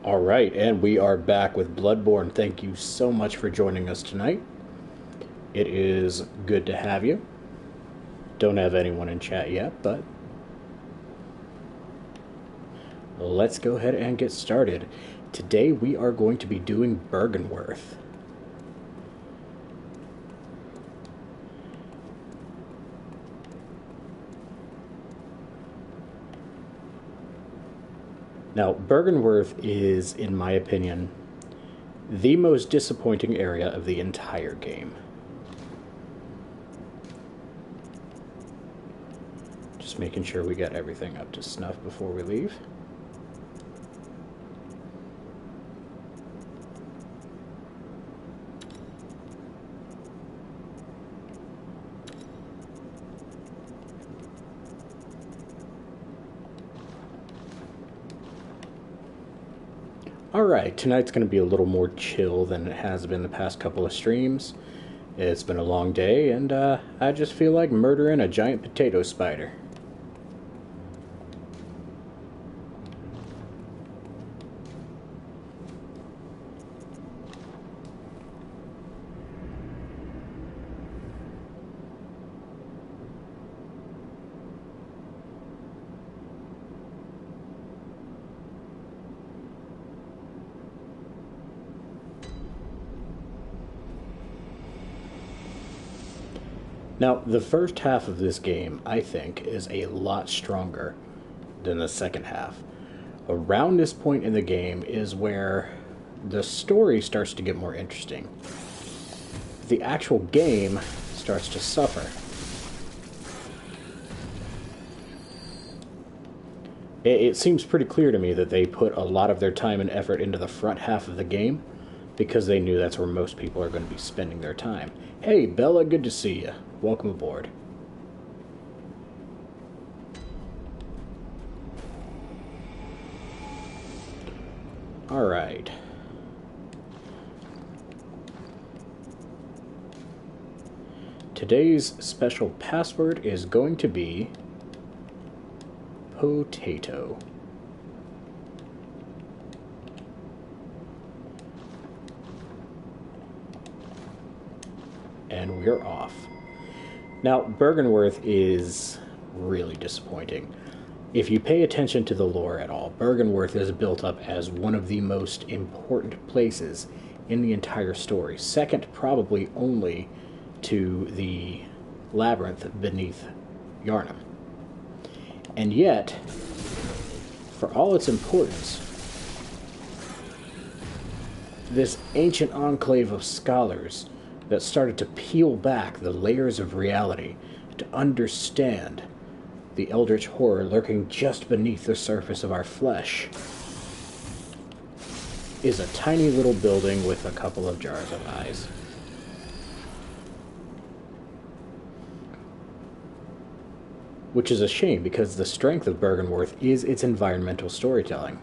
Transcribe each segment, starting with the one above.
All right, and we are back with Bloodborne. Thank you so much for joining us tonight. It is good to have you. Don't have anyone in chat yet, but let's go ahead and get started. Today we are going to be doing Byrgenwerth. Now, Byrgenwerth is, in my opinion, the most disappointing area of the entire game. Just making sure we got everything up to snuff before we leave. Alright, tonight's going to be a little more chill than it has been the past couple of streams. It's been a long day, and I just feel like murdering a giant potato spider. Now, the first half of this game, I think, is a lot stronger than the second half. Around this point in the game is where the story starts to get more interesting. The actual game starts to suffer. It seems pretty clear to me that they put a lot of their time and effort into the front half of the game because they knew that's where most people are going to be spending their time. Hey, Bella, good to see you. Welcome aboard. Alright. Today's special password is going to be potato. And we're off. Now, Byrgenwerth is really disappointing. If you pay attention to the lore at all, Byrgenwerth is built up as one of the most important places in the entire story, second probably only to the labyrinth beneath Yharnam. And yet, for all its importance, this ancient enclave of scholars that started to peel back the layers of reality to understand the eldritch horror lurking just beneath the surface of our flesh is a tiny little building with a couple of jars of eyes. Which is a shame, because the strength of Byrgenwerth is its environmental storytelling.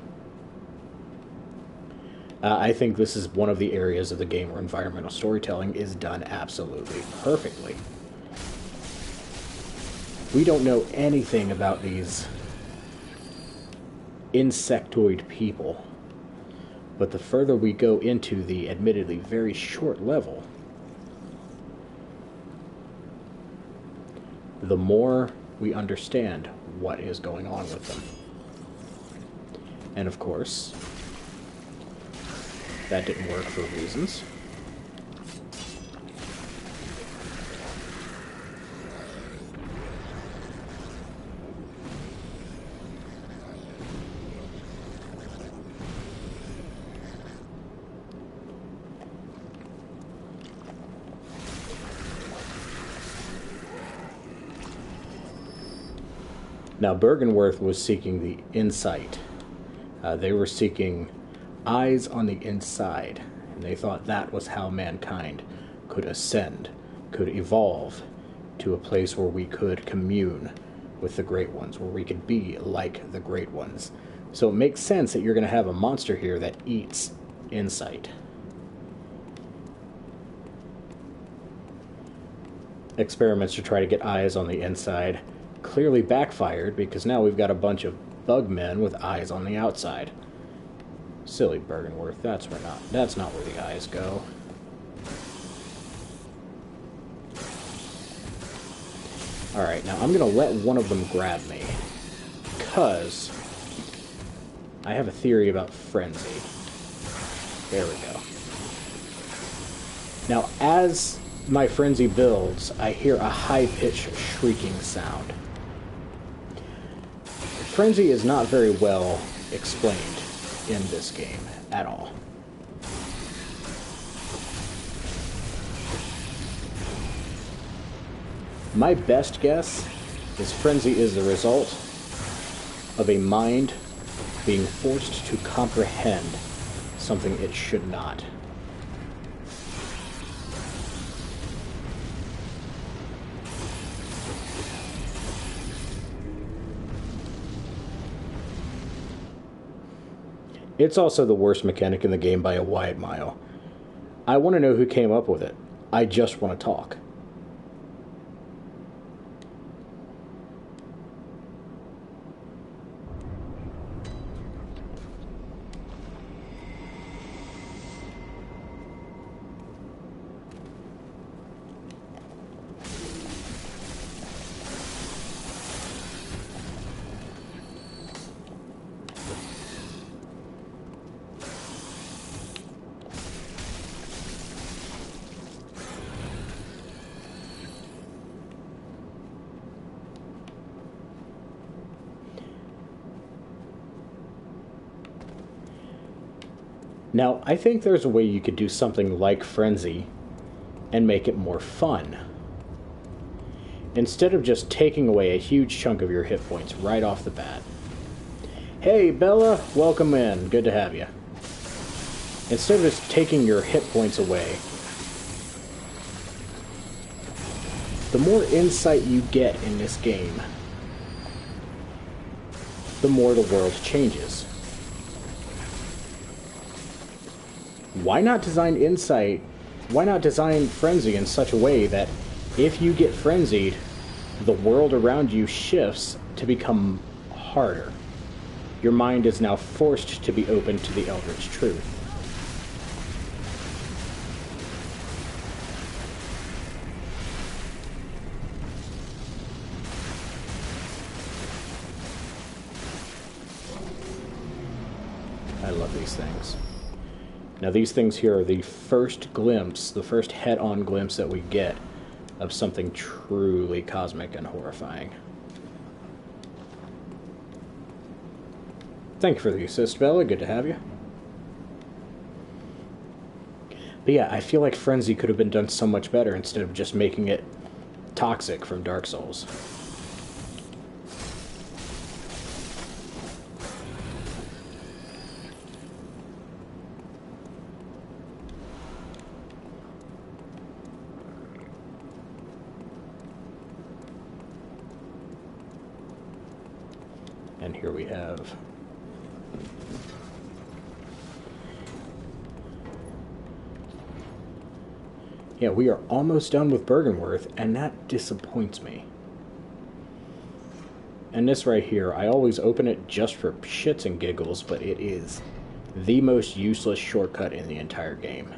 I think this is one of the areas of the game where environmental storytelling is done absolutely perfectly. We don't know anything about these insectoid people, but the further we go into the admittedly very short level, the more we understand what is going on with them. And of course, that didn't work for reasons. Now, Byrgenwerth was seeking the insight. They were seeking eyes on the inside, and they thought that was how mankind could ascend, could evolve to a place where we could commune with the Great Ones, where we could be like the Great Ones. So it makes sense that you're going to have a monster here that eats insight. Experiments to try to get eyes on the inside clearly backfired, because now we've got a bunch of bug men with eyes on the outside. Silly Bergenworth, that's not where the eyes go. Alright, now I'm gonna let one of them grab me. Because I have a theory about frenzy. There we go. Now, as my frenzy builds, I hear a high-pitched shrieking sound. Frenzy is not very well explained in this game at all. My best guess is frenzy is the result of a mind being forced to comprehend something it should not. It's also the worst mechanic in the game by a wide mile. I want to know who came up with it. I just want to talk. Now, I think there's a way you could do something like Frenzy and make it more fun. Instead of just taking away a huge chunk of your hit points right off the bat. Hey, Bella, welcome in. Good to have you. Instead of just taking your hit points away, the more insight you get in this game, the more the world changes. Why not design insight? Why not design frenzy in such a way that if you get frenzied, the world around you shifts to become harder? Your mind is now forced to be open to the Eldritch truth. I love these things. Now these things here are the first glimpse, the first head-on glimpse that we get of something truly cosmic and horrifying. Thank you for the assist, Bella. Good to have you. But yeah, I feel like Frenzy could have been done so much better instead of just making it toxic from Dark Souls. And here we have yeah, we are almost done with Bergenworth, and that disappoints me. And this right here, I always open it just for shits and giggles, but it is the most useless shortcut in the entire game.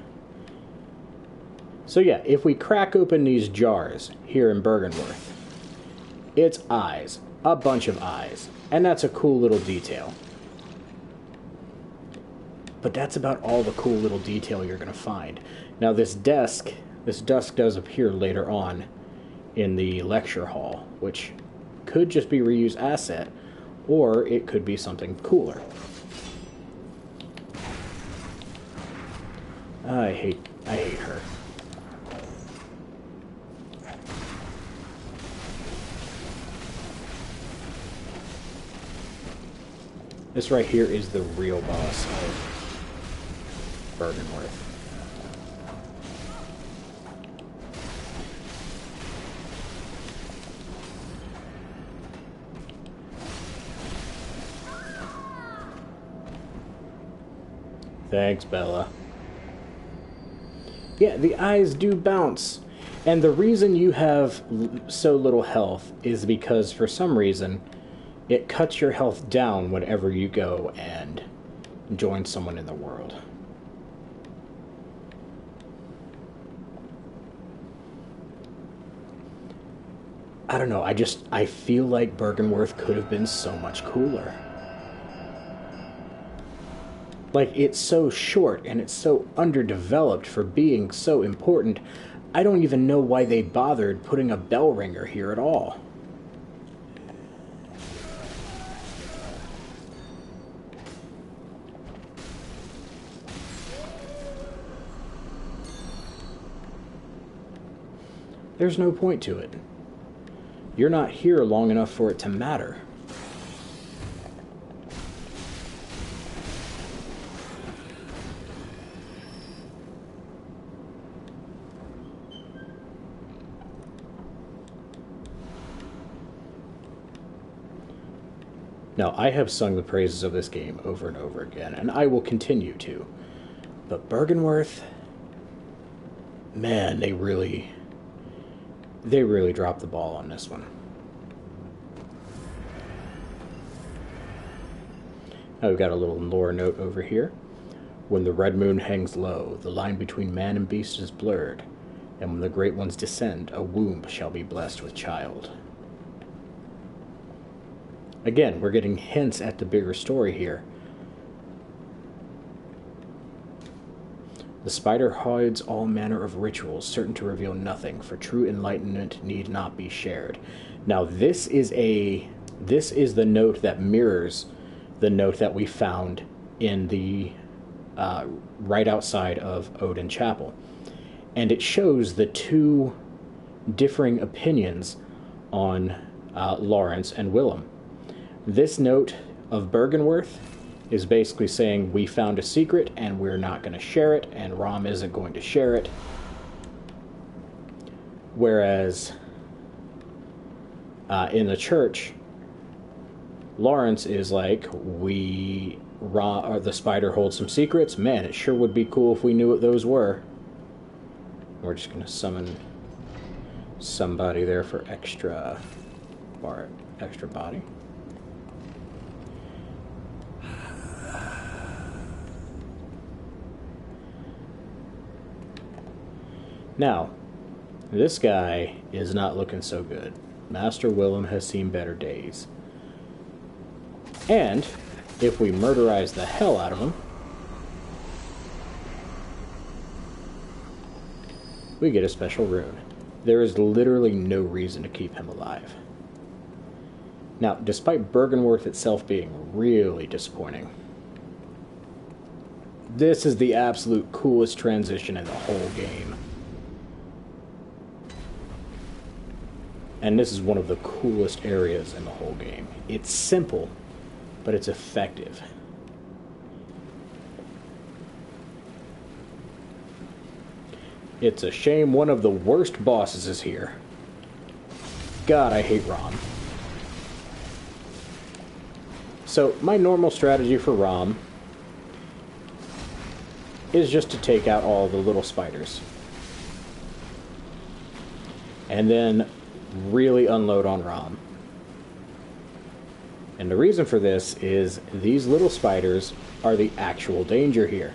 So yeah, if we crack open these jars here in Bergenworth, it's eyes. A bunch of eyes. And that's a cool little detail. But that's about all the cool little detail you're going to find. Now this desk does appear later on in the lecture hall, which could just be reused asset, or it could be something cooler. I hate her. This right here is the real boss of Bergenworth. Thanks, Bella. Yeah, the eyes do bounce. And the reason you have so little health is because, for some reason, it cuts your health down whenever you go and join someone in the world. I don't know, I feel like Byrgenwerth could have been so much cooler. Like, it's so short and it's so underdeveloped for being so important. I don't even know why they bothered putting a bell ringer here at all. There's no point to it. You're not here long enough for it to matter. Now, I have sung the praises of this game over and over again, and I will continue to. But Byrgenwerth, man, they really dropped the ball on this one. Now we've got a little lore note over here. When the red moon hangs low, the line between man and beast is blurred, and when the great ones descend, a womb shall be blessed with child. Again, we're getting hints at the bigger story here. The spider hides all manner of rituals, certain to reveal nothing, for true enlightenment need not be shared. Now, this is the note that mirrors the note that we found in the right outside of Odin Chapel. And it shows the two differing opinions on Lawrence and Willem. This note of Byrgenwerth is basically saying we found a secret and we're not going to share it, and Rom isn't going to share it. Whereas in the church, Lawrence is like, the spider holds some secrets. Man, it sure would be cool if we knew what those were. We're just going to summon somebody there for extra body. Now, this guy is not looking so good. Master Willem has seen better days. And if we murderize the hell out of him, we get a special rune. There is literally no reason to keep him alive. Now, despite Byrgenwerth itself being really disappointing, this is the absolute coolest transition in the whole game. And this is one of the coolest areas in the whole game. It's simple, but it's effective. It's a shame one of the worst bosses is here. God, I hate Rom. So, my normal strategy for Rom is just to take out all the little spiders. And then really unload on Rom. And the reason for this is these little spiders are the actual danger here.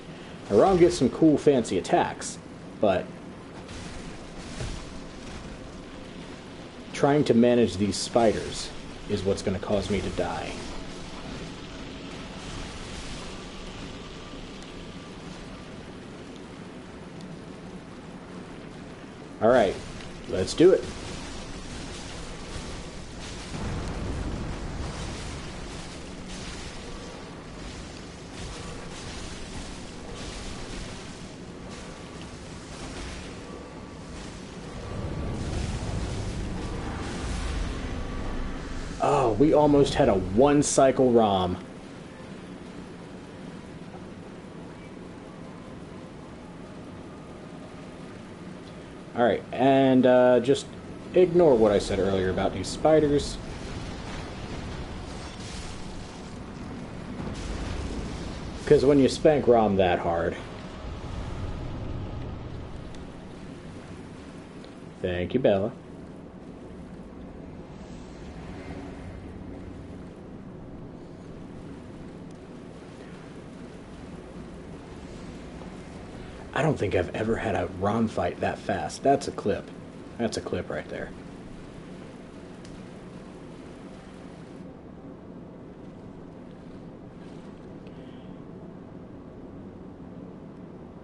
Now, Rom gets some cool fancy attacks, but trying to manage these spiders is what's going to cause me to die. Alright, let's do it. Oh, we almost had a one-cycle ROM. Alright, and just ignore what I said earlier about these spiders. Because when you spank ROM that hard... Thank you, Bella. I don't think I've ever had a ROM fight that fast. That's a clip. That's a clip right there.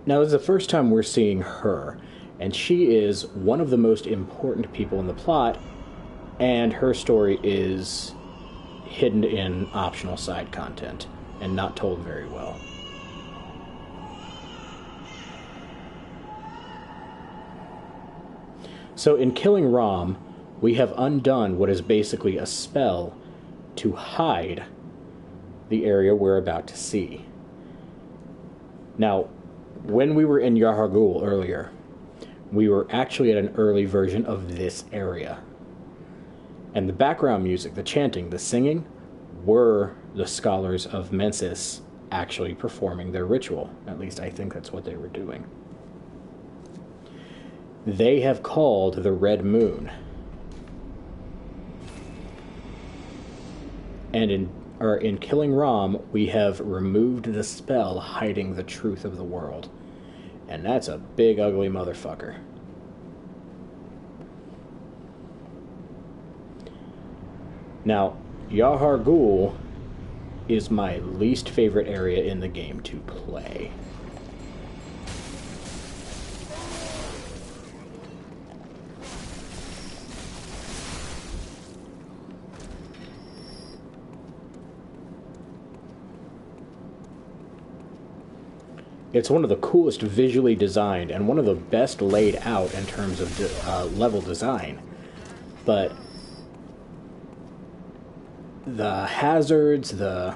Now, this is the first time we're seeing her, and she is one of the most important people in the plot, and her story is hidden in optional side content and not told very well. So in killing Rom, we have undone what is basically a spell to hide the area we're about to see. Now, when we were in Yahar'gul earlier, we were actually at an early version of this area. And the background music, the chanting, the singing, were the scholars of Mensis actually performing their ritual. At least I think that's what they were doing. They have called the Red Moon. And in killing Rom, we have removed the spell hiding the truth of the world. And that's a big, ugly motherfucker. Now, Yahar'gul is my least favorite area in the game to play. It's one of the coolest visually designed and one of the best laid out in terms of level design. But the hazards, the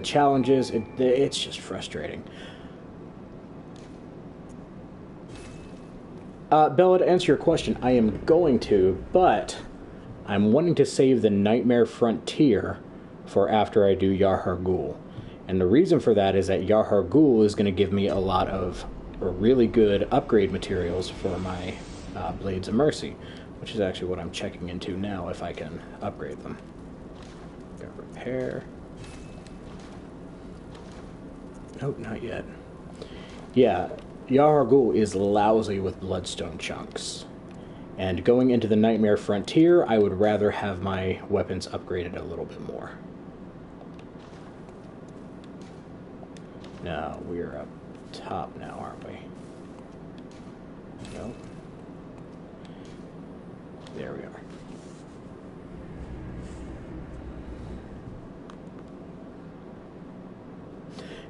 challenges, it's just frustrating. Bella, to answer your question, I am going to, but I'm wanting to save the Nightmare Frontier for after I do Yahar'gul. And the reason for that is that Yahar'gul is going to give me a lot of really good upgrade materials for my Blades of Mercy, which is actually what I'm checking into now, if I can upgrade them. Got repair. Nope, not yet. Yeah, Yahar'gul is lousy with bloodstone chunks. And going into the Nightmare Frontier, I would rather have my weapons upgraded a little bit more. No, we're up top now, aren't we? Nope. There we are.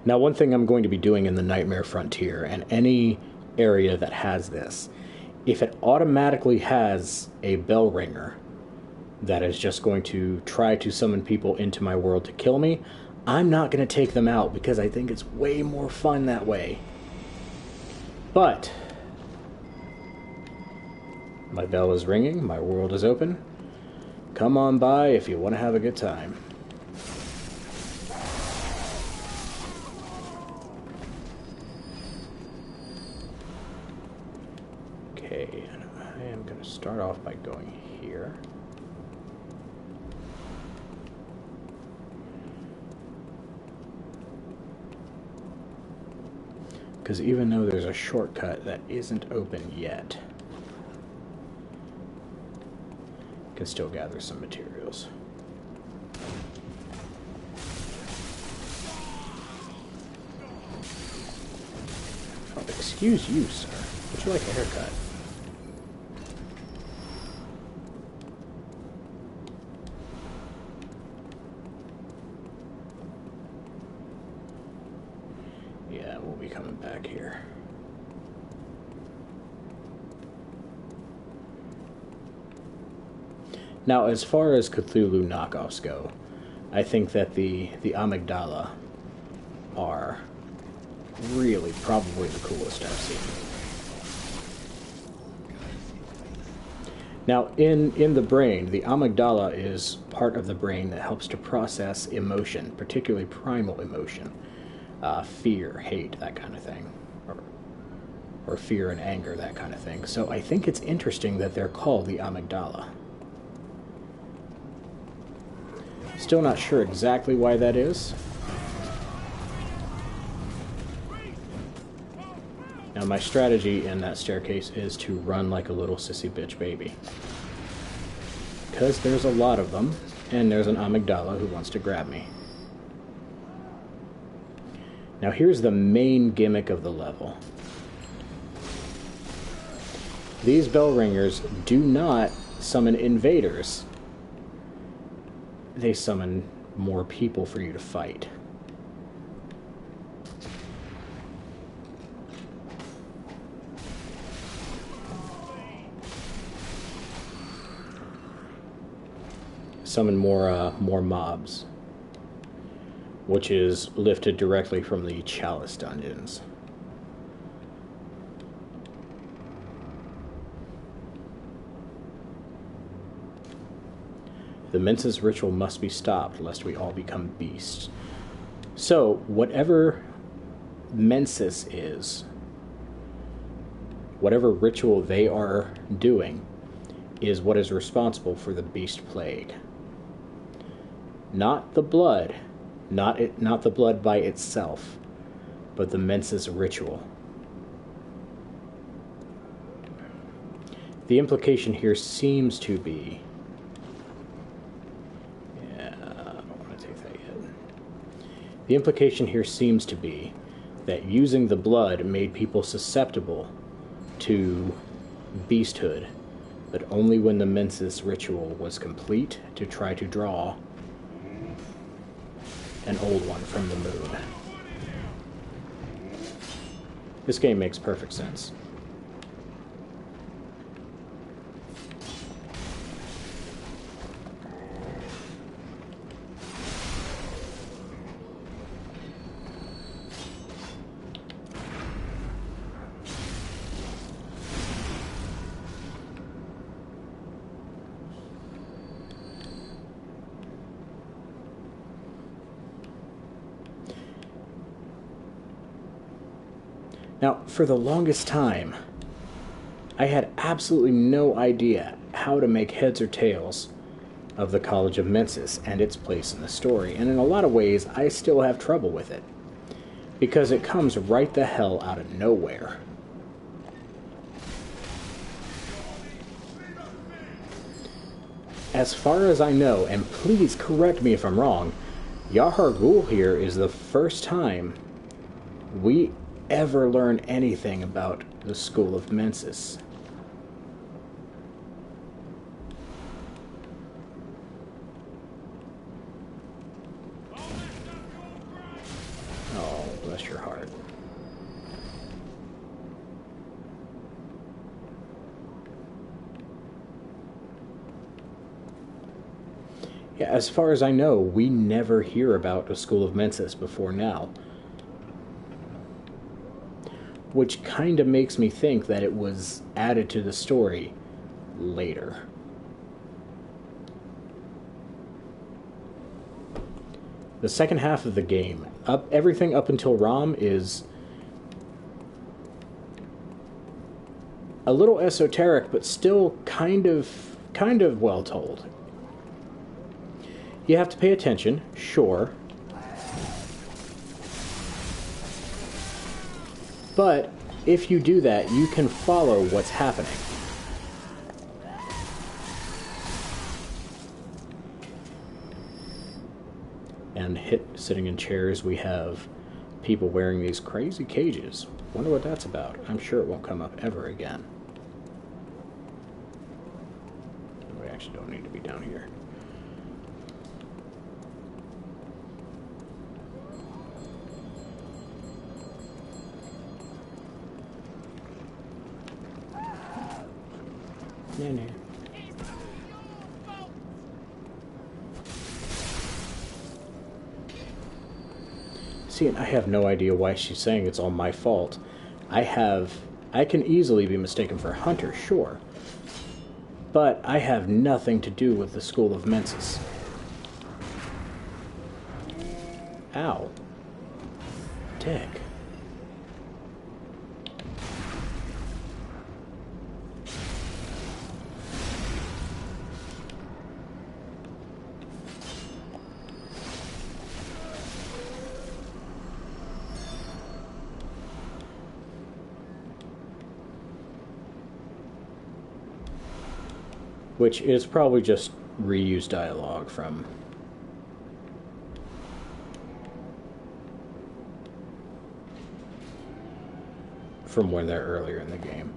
Now, one thing I'm going to be doing in the Nightmare Frontier, and any area that has this, if it automatically has a bell ringer that is just going to try to summon people into my world to kill me, I'm not going to take them out because I think it's way more fun that way. But my bell is ringing, my world is open. Come on by if you want to have a good time. Okay, and I am going to start off by going here. Because even though there's a shortcut that isn't open yet, I can still gather some materials. Oh, excuse you, sir. Would you like a haircut? Yeah, we'll be coming back here. Now, as far as Cthulhu knockoffs go, I think that the amygdala are really probably the coolest I've seen. Now, in the brain, the amygdala is part of the brain that helps to process emotion, particularly primal emotion. Fear, hate, that kind of thing. Or fear and anger, that kind of thing. So I think it's interesting that they're called the amygdala. Still not sure exactly why that is. Now my strategy in that staircase is to run like a little sissy bitch baby. Because there's a lot of them, and there's an amygdala who wants to grab me. Now here's the main gimmick of the level. These bell ringers do not summon invaders. They summon more people for you to fight. Summon more mobs, which is lifted directly from the Chalice dungeons. The Mensis ritual must be stopped, lest we all become beasts. So, whatever Mensis is, whatever ritual they are doing, is what is responsible for the beast plague. Not the blood, not the blood by itself, but the Mensis ritual. The implication here seems to be... yeah, I don't want to take that yet. The implication here seems to be that using the blood made people susceptible to beasthood, but only when the Mensis ritual was complete to try to draw an old one from the moon. This game makes perfect sense. Now, for the longest time, I had absolutely no idea how to make heads or tails of the College of Mensis and its place in the story, and in a lot of ways, I still have trouble with it, because it comes right the hell out of nowhere. As far as I know, and please correct me if I'm wrong, Yahar Ghul here is the first time we ever learn anything about the School of Mensis. Oh, bless your heart. Yeah, as far as I know, we never hear about the School of Mensis before now. Which kind of makes me think that it was added to the story later. The second half of the game, everything up until Rom is a little esoteric, but still kind of well told. You have to pay attention, sure. But if you do that, you can follow what's happening. And sitting in chairs, we have people wearing these crazy cages. Wonder what that's about. I'm sure it won't come up ever again. We actually don't need to be down here. No. See, and I have no idea why she's saying it's all my fault. I can easily be mistaken for Hunter, sure. But I have nothing to do with the School of Mensis. Ow. Dick. which is probably just reused dialogue from when they're earlier in the game.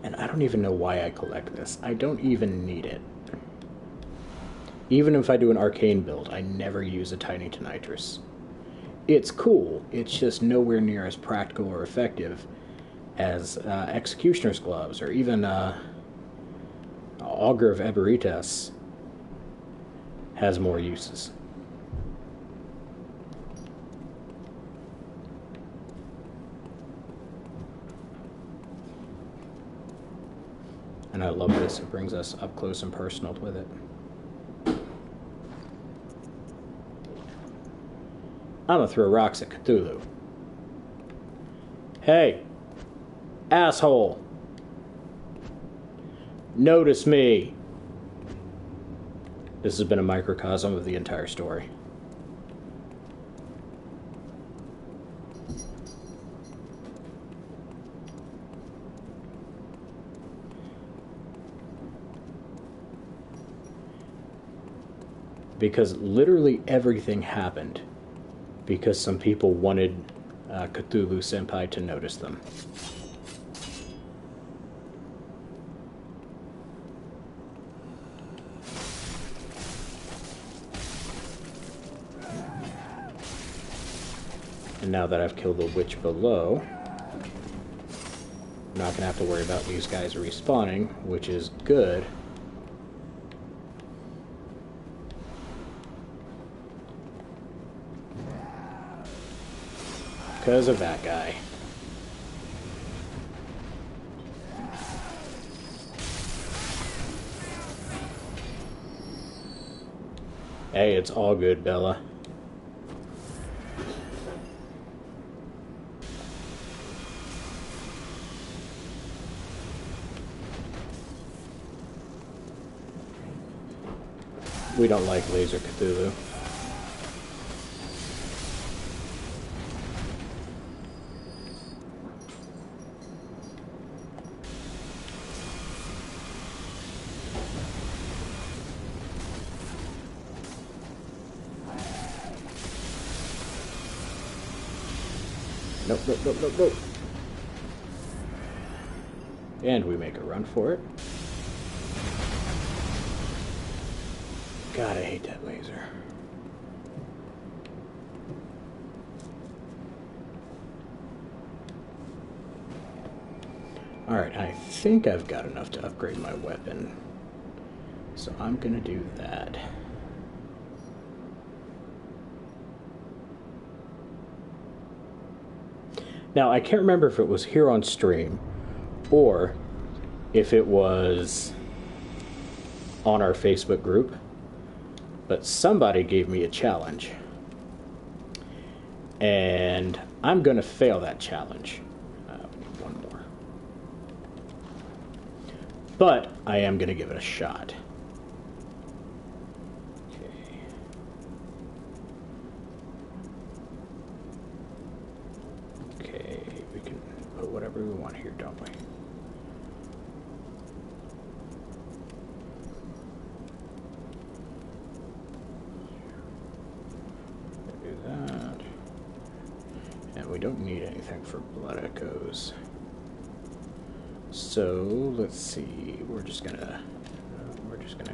And I don't even know why I collect this. I don't even need it. Even if I do an arcane build, I never use a tiny tonitrus. It's cool, it's just nowhere near as practical or effective as Executioner's Gloves, or even Augur of Eberitas has more uses. And I love this, it brings us up close and personal with it. I'm gonna throw rocks at Cthulhu. Hey, asshole. Notice me. This has been a microcosm of the entire story. Because literally everything happened because some people wanted Cthulhu Senpai to notice them. And now that I've killed the witch below, I'm not going to have to worry about these guys respawning, which is good. Because of that guy. Hey, it's all good, Bella. We don't like Laser Cthulhu. Nope, nope, nope, nope, nope. And we make a run for it. God, I hate that laser. Alright, I think I've got enough to upgrade my weapon. So I'm gonna do that. Now, I can't remember if it was here on stream or if it was on our Facebook group, but somebody gave me a challenge. And I'm going to fail that challenge. We need one more. But I am going to give it a shot. Whatever we want here, don't we? Do that. And we don't need anything for blood echoes. So let's see. We're just gonna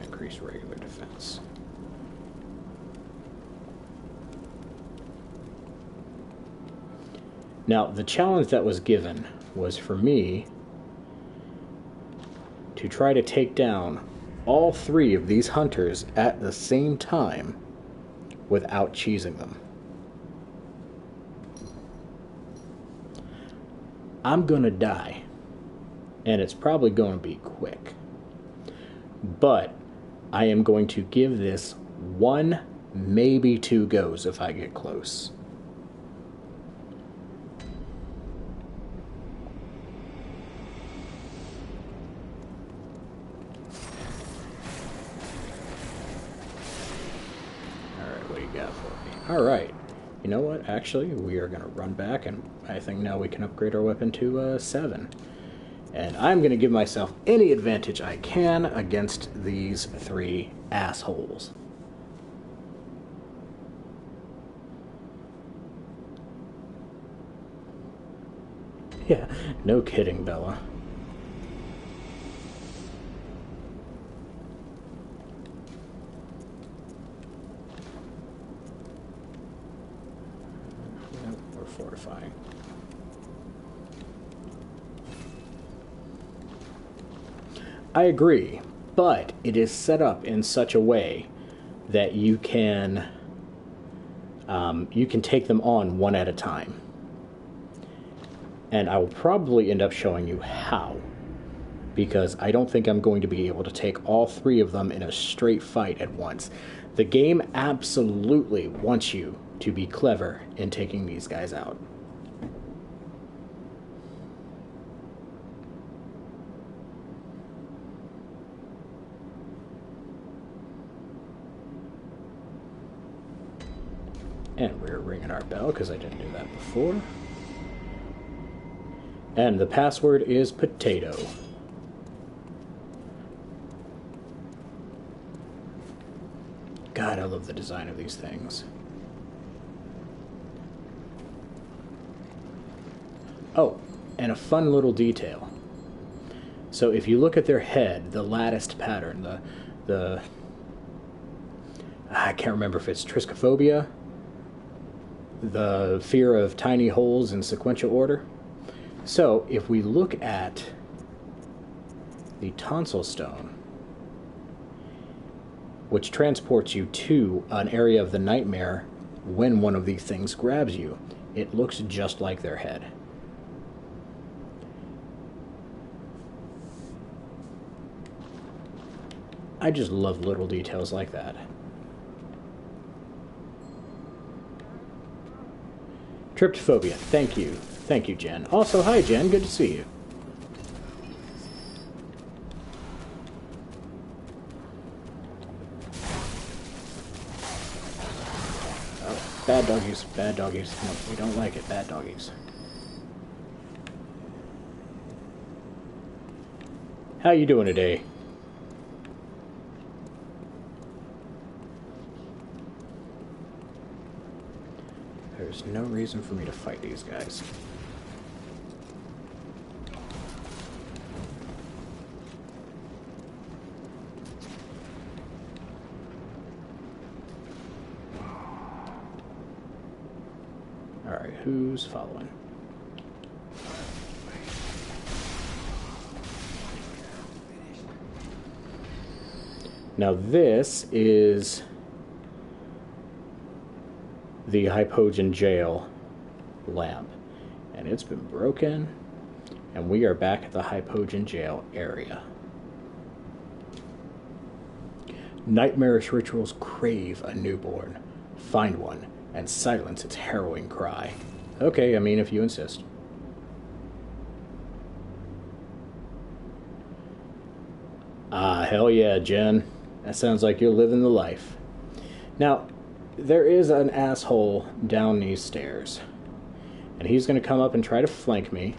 increase regular defense. Now, the challenge that was given was for me to try to take down all three of these hunters at the same time without cheesing them. I'm gonna die, and it's probably going to be quick. But I am going to give this 1, maybe 2 goes if I get close. Alright. You know what? Actually, we are going to run back, and I think now we can upgrade our weapon to 7. And I'm going to give myself any advantage I can against these 3 assholes. Yeah, no kidding, Bella. Nope, we're fortifying. I agree, but it is set up in such a way that you can take them on one at a time. And I will probably end up showing you how, because I don't think I'm going to be able to take all 3 of them in a straight fight at once. The game absolutely wants you to be clever in taking these guys out. And we're ringing our bell because I didn't do that before. And the password is potato. God, I love the design of these things. Oh, and a fun little detail. So if you look at their head, the latticed pattern, I can't remember if it's trichophobia, the fear of tiny holes in sequential order. So if we look at the tonsil stone, which transports you to an area of the nightmare when one of these things grabs you, it looks just like their head. I just love little details like that. Tryptophobia, thank you. Thank you, Jen. Also, hi, Jen. Good to see you. Oh, bad doggies. Bad doggies. No, we don't like it. Bad doggies. How you doing today? There's no reason for me to fight these guys. Alright, who's following? Now this is the Hypogean jail lamp, and it's been broken, and we are back at the Hypogean jail area. Nightmarish rituals crave a newborn. Find one and silence its harrowing cry. Okay, I mean, if you insist. Ah, hell yeah, Jen. That sounds like you're living the life. Now, there is an asshole down these stairs, and he's going to come up and try to flank me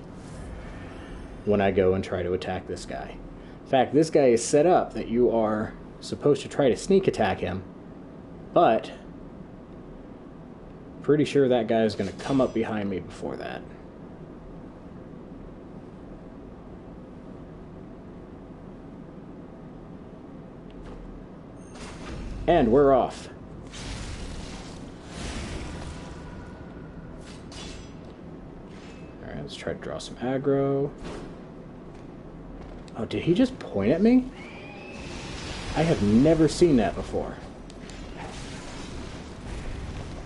when I go and try to attack this guy. In fact, this guy is set up that you are supposed to try to sneak attack him, but pretty sure that guy is going to come up behind me before that. And we're off. Alright, let's try to draw some aggro. Oh, did he just point at me? I have never seen that before.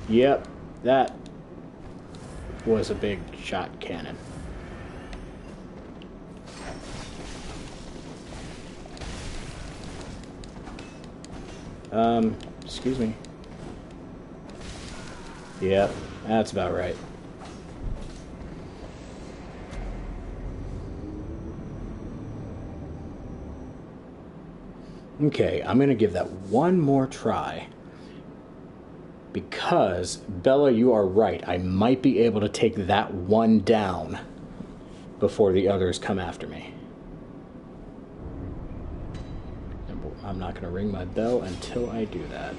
Yep, that was a big shot cannon. Excuse me. Yep, that's about right. Okay, I'm gonna give that one more try. Because, Bella, you are right. I might be able to take that one down before the others come after me. I'm not going to ring my bell until I do that.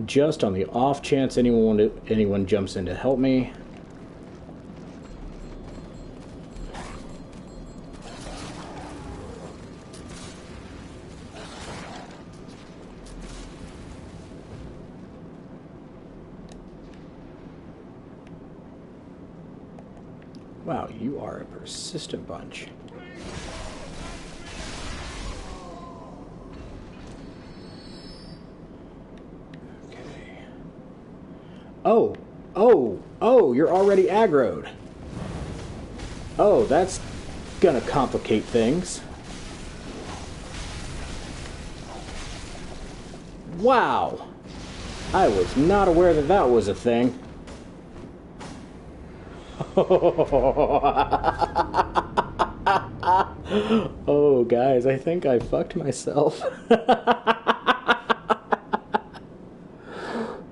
Just on the off chance anyone jumps in to help me. Wow, you are a persistent bunch. Okay. Oh, you're already aggroed. Oh, that's gonna complicate things. Wow. I was not aware that that was a thing. Oh, guys, I think I fucked myself.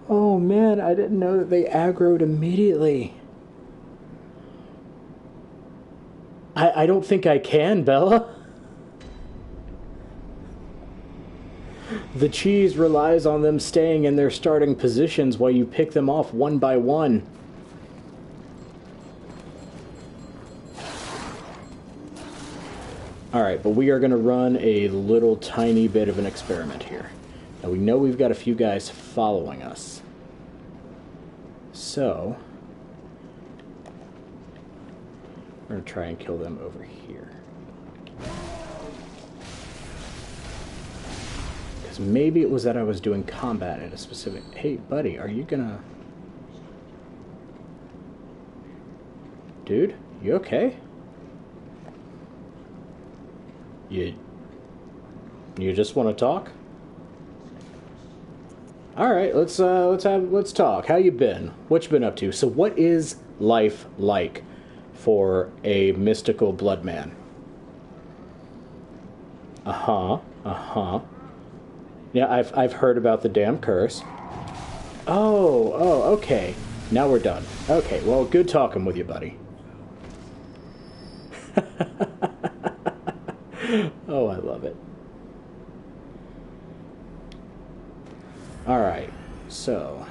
Oh, man, I didn't know that they aggroed immediately. I don't think I can, Bella. The cheese relies on them staying in their starting positions while you pick them off one by one. Alright, but we are going to run a little tiny bit of an experiment here. Now we know we've got a few guys following us. So, we're going to try and kill them over here. Because maybe it was that I was doing combat at a specific... Hey, buddy, are you going to... Dude, you okay? You just want to talk? All right, let's talk. How you been? What you been up to? So, what is life like for a mystical blood man? Yeah, I've heard about the damn curse. Oh, okay. Now we're done. Okay, well, good talking with you, buddy. Oh, I love it. Alright, so,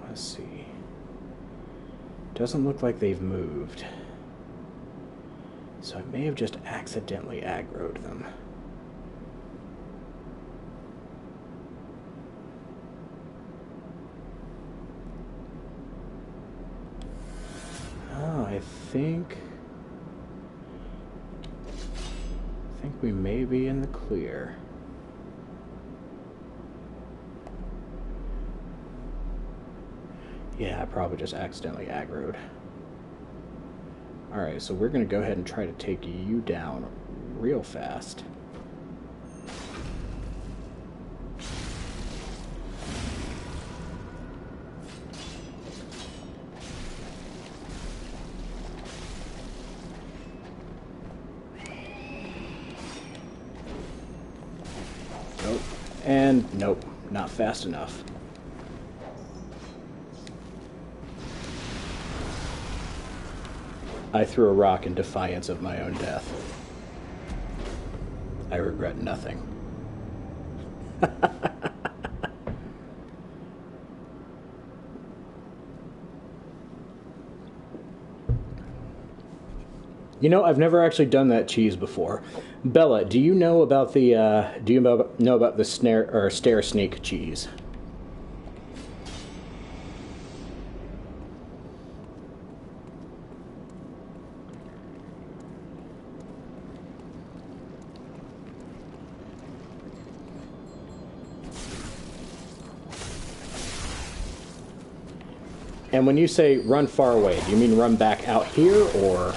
let's see. Doesn't look like they've moved. So I may have just accidentally aggroed them. Oh, I think we may be in the clear. Yeah, I probably just accidentally aggroed. Alright, so we're going to go ahead and try to take you down real fast. Nope. And nope, not fast enough. I threw a rock in defiance of my own death. I regret nothing. You know, I've never actually done that cheese before. Bella, do you know about the stair sneak cheese? And when you say run far away, do you mean run back out here or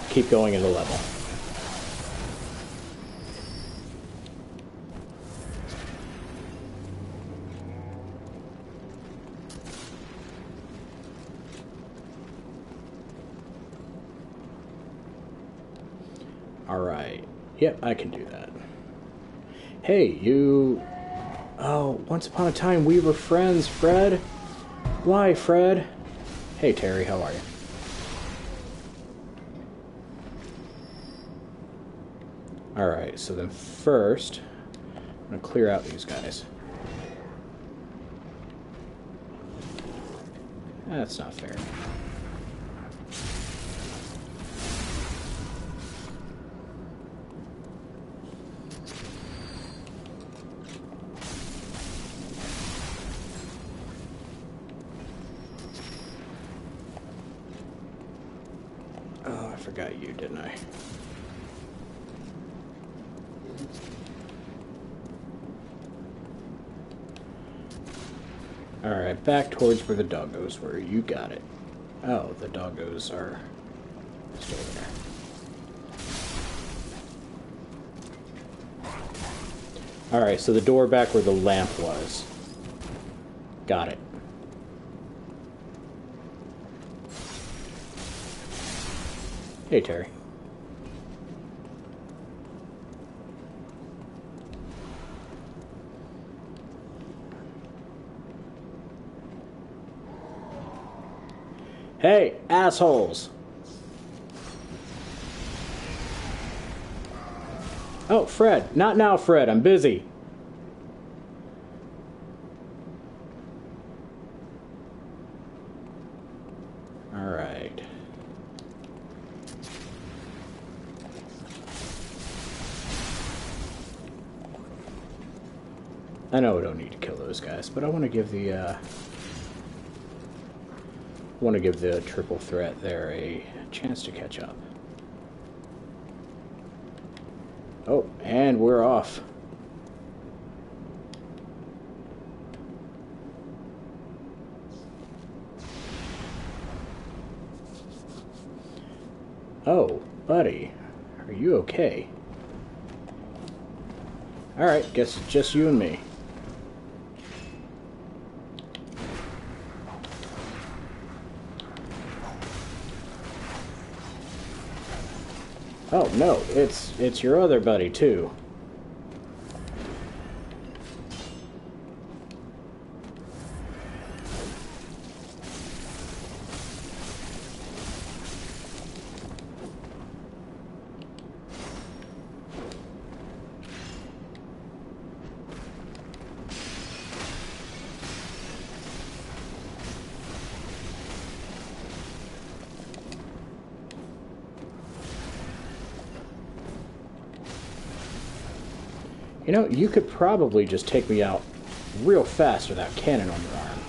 keep going in the level? All right. Yep, I can do that. Hey, you... Oh, once upon a time we were friends, Fred. Why, Fred? Hey, Terry, how are you? Alright, so then first, I'm going to clear out these guys. That's not fair. Oh, I forgot you, didn't I? Alright, back towards where the doggos were. You got it. Oh, the doggos are still there. Alright, so the door back where the lamp was. Got it. Hey, Terry. Hey, assholes! Oh, Fred. Not now, Fred. I'm busy. Alright. I know we don't need to kill those guys, but I want to give the, triple threat there a chance to catch up. Oh, and we're off. Oh, buddy. Are you okay? Alright, guess it's just you and me. Oh, no, it's your other buddy, too. You know, you could probably just take me out real fast with that cannon on your arm.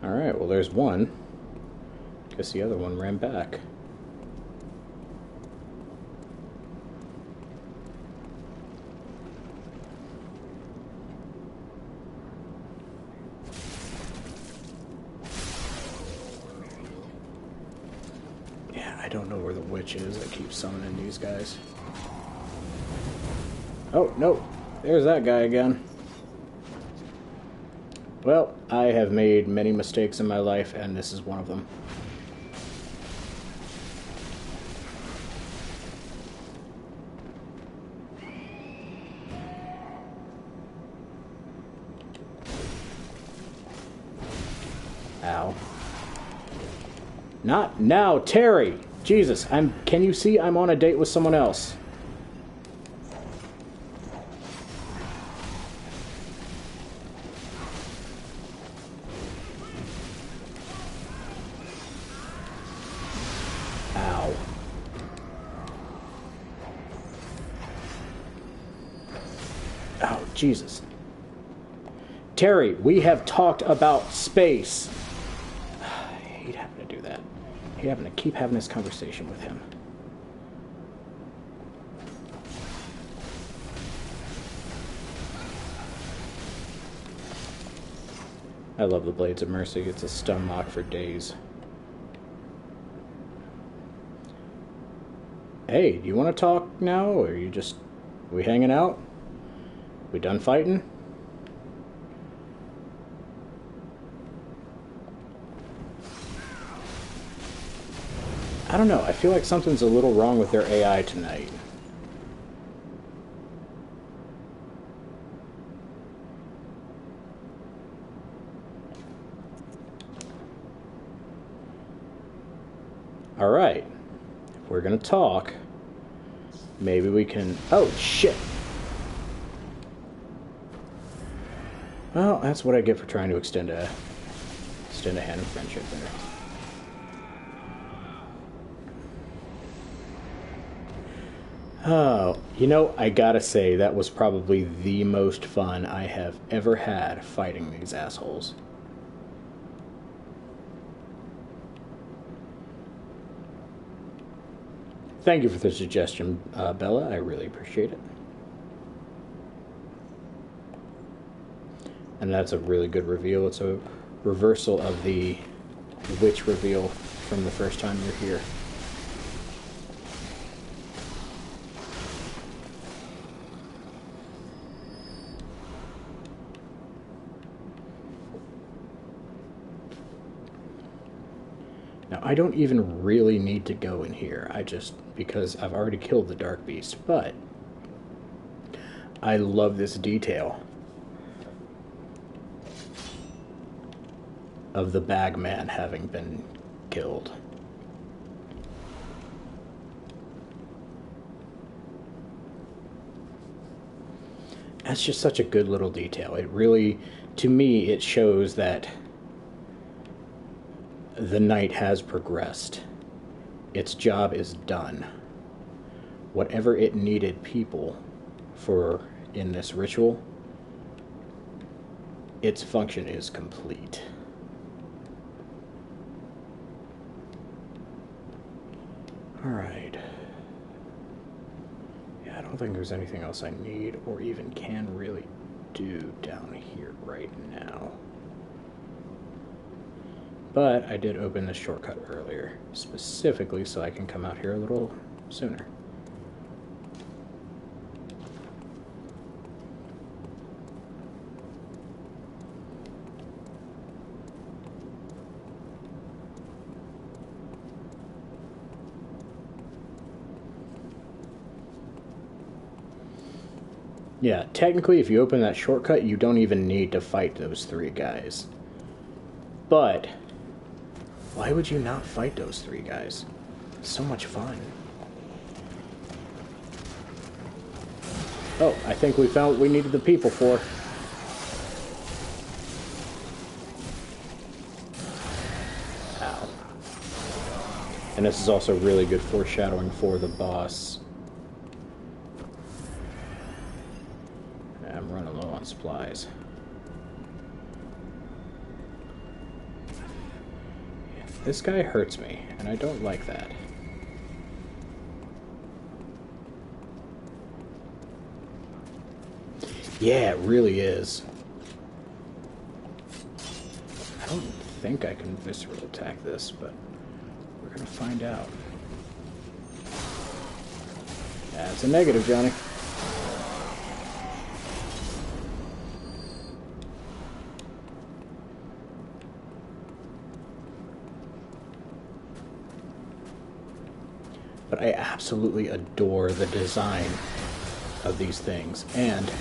Alright, well there's one. Guess the other one ran back. I don't know where the witch is that keeps summoning these guys. Oh, no. There's that guy again. Well, I have made many mistakes in my life, and this is one of them. Ow. Not now, Terry! Jesus, can you see I'm on a date with someone else? Ow. Oh, Jesus. Terry, we have talked about space. I hate having to do that. I hate having to keep having this conversation with him. I love the Blades of Mercy. It's a stun lock for days. Hey, do you want to talk now, or are you just... we hanging out? We done fighting? I don't know. I feel like something's a little wrong with their AI tonight. Alright. If we're gonna talk, maybe we can... Oh, shit! Well, that's what I get for trying to extend a hand of friendship there. Oh, you know, I gotta say, that was probably the most fun I have ever had fighting these assholes. Thank you for the suggestion, Bella. I really appreciate it. And that's a really good reveal. It's a reversal of the witch reveal from the first time you're here. Now, I don't even really need to go in here. Because I've already killed the Dark Beast, but I love this detail of the Bagman having been killed. That's just such a good little detail. It really, to me, it shows that the night has progressed. Its job is done. Whatever it needed people for in this ritual, its function is complete. Alright. Yeah, I don't think there's anything else I need or even can really do down here right now. But I did open this shortcut earlier, specifically so I can come out here a little sooner. Yeah, technically if you open that shortcut, you don't even need to fight those three guys. But why would you not fight those three guys? It's so much fun. Oh, I think we found what we needed the people for. Ow. And this is also really good foreshadowing for the boss. I'm running low on supplies. This guy hurts me, and I don't like that. Yeah, it really is. I don't think I can visceral attack this, but we're gonna find out. That's a negative, Johnny. But I absolutely adore the design of these things, and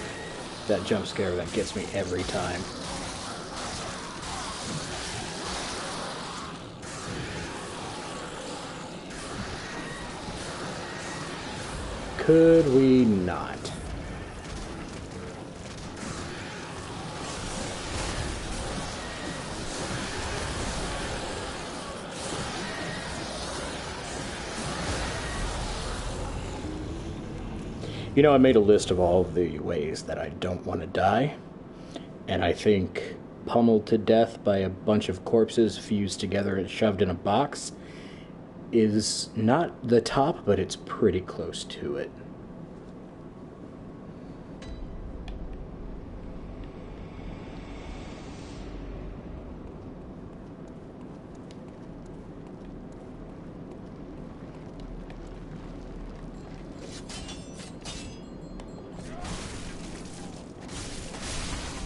that jump scare that gets me every time. Could we not? You know, I made a list of all of the ways that I don't want to die, and I think pummeled to death by a bunch of corpses fused together and shoved in a box is not the top, but it's pretty close to it.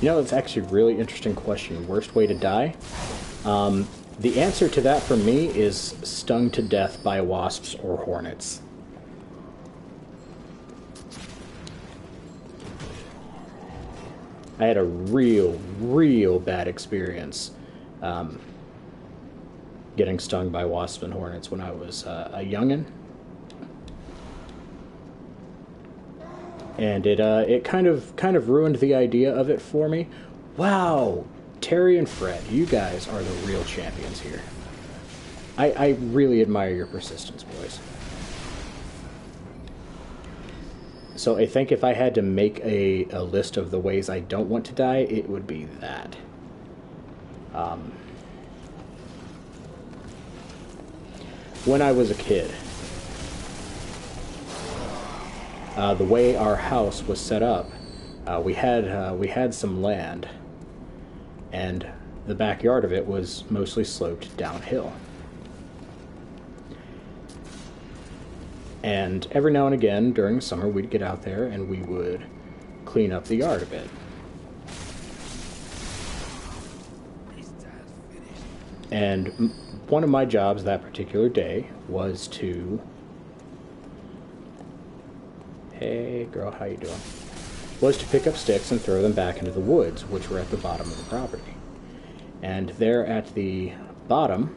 You know, it's actually a really interesting question. Worst way to die? The answer to that for me is stung to death by wasps or hornets. I had a real bad experience getting stung by wasps and hornets when I was a youngin'. And it kind of ruined the idea of it for me. Wow, Terry and Fred, you guys are the real champions here. I really admire your persistence, boys. So I think if I had to make a list of the ways I don't want to die, it would be that. When I was a kid, the way our house was set up, we had some land, and the backyard of it was mostly sloped downhill. And every now and again during the summer, we'd get out there and we would clean up the yard a bit. And one of my jobs that particular day was to... Hey girl, how you doing? Was to pick up sticks and throw them back into the woods, which were at the bottom of the property. And there at the bottom,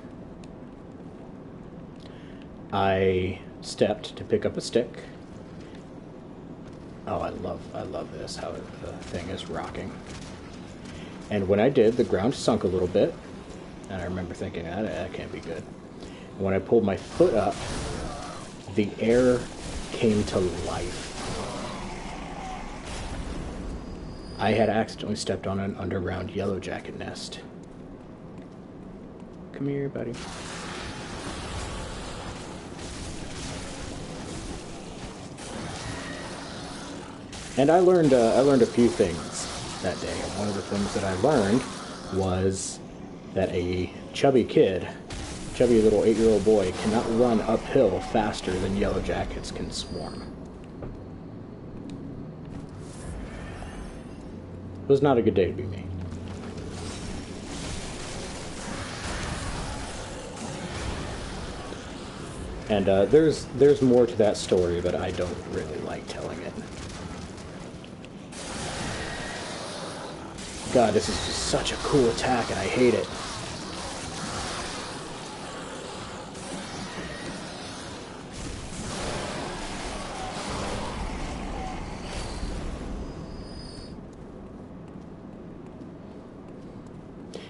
I stepped to pick up a stick. Oh, I love this, how the thing is rocking. And when I did, the ground sunk a little bit, and I remember thinking, that can't be good. And when I pulled my foot up, the air came to life. I had accidentally stepped on an underground yellow jacket nest. Come here, buddy. And I learned a few things that day. One of the things that I learned was that a chubby little 8-year-old boy cannot run uphill faster than yellow jackets can swarm. It was not a good day to be me. And there's more to that story, but I don't really like telling it. God, this is just such a cool attack, and I hate it.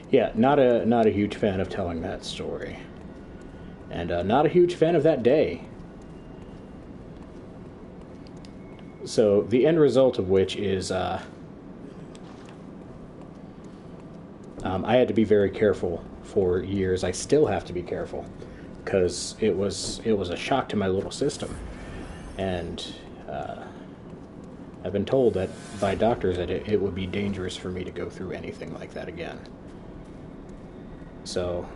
Yeah, not a huge fan of telling that story. And not a huge fan of that day. So, the end result of which is... I had to be very careful for years. I still have to be careful because it was a shock to my little system, and I've been told that by doctors that it would be dangerous for me to go through anything like that again. So,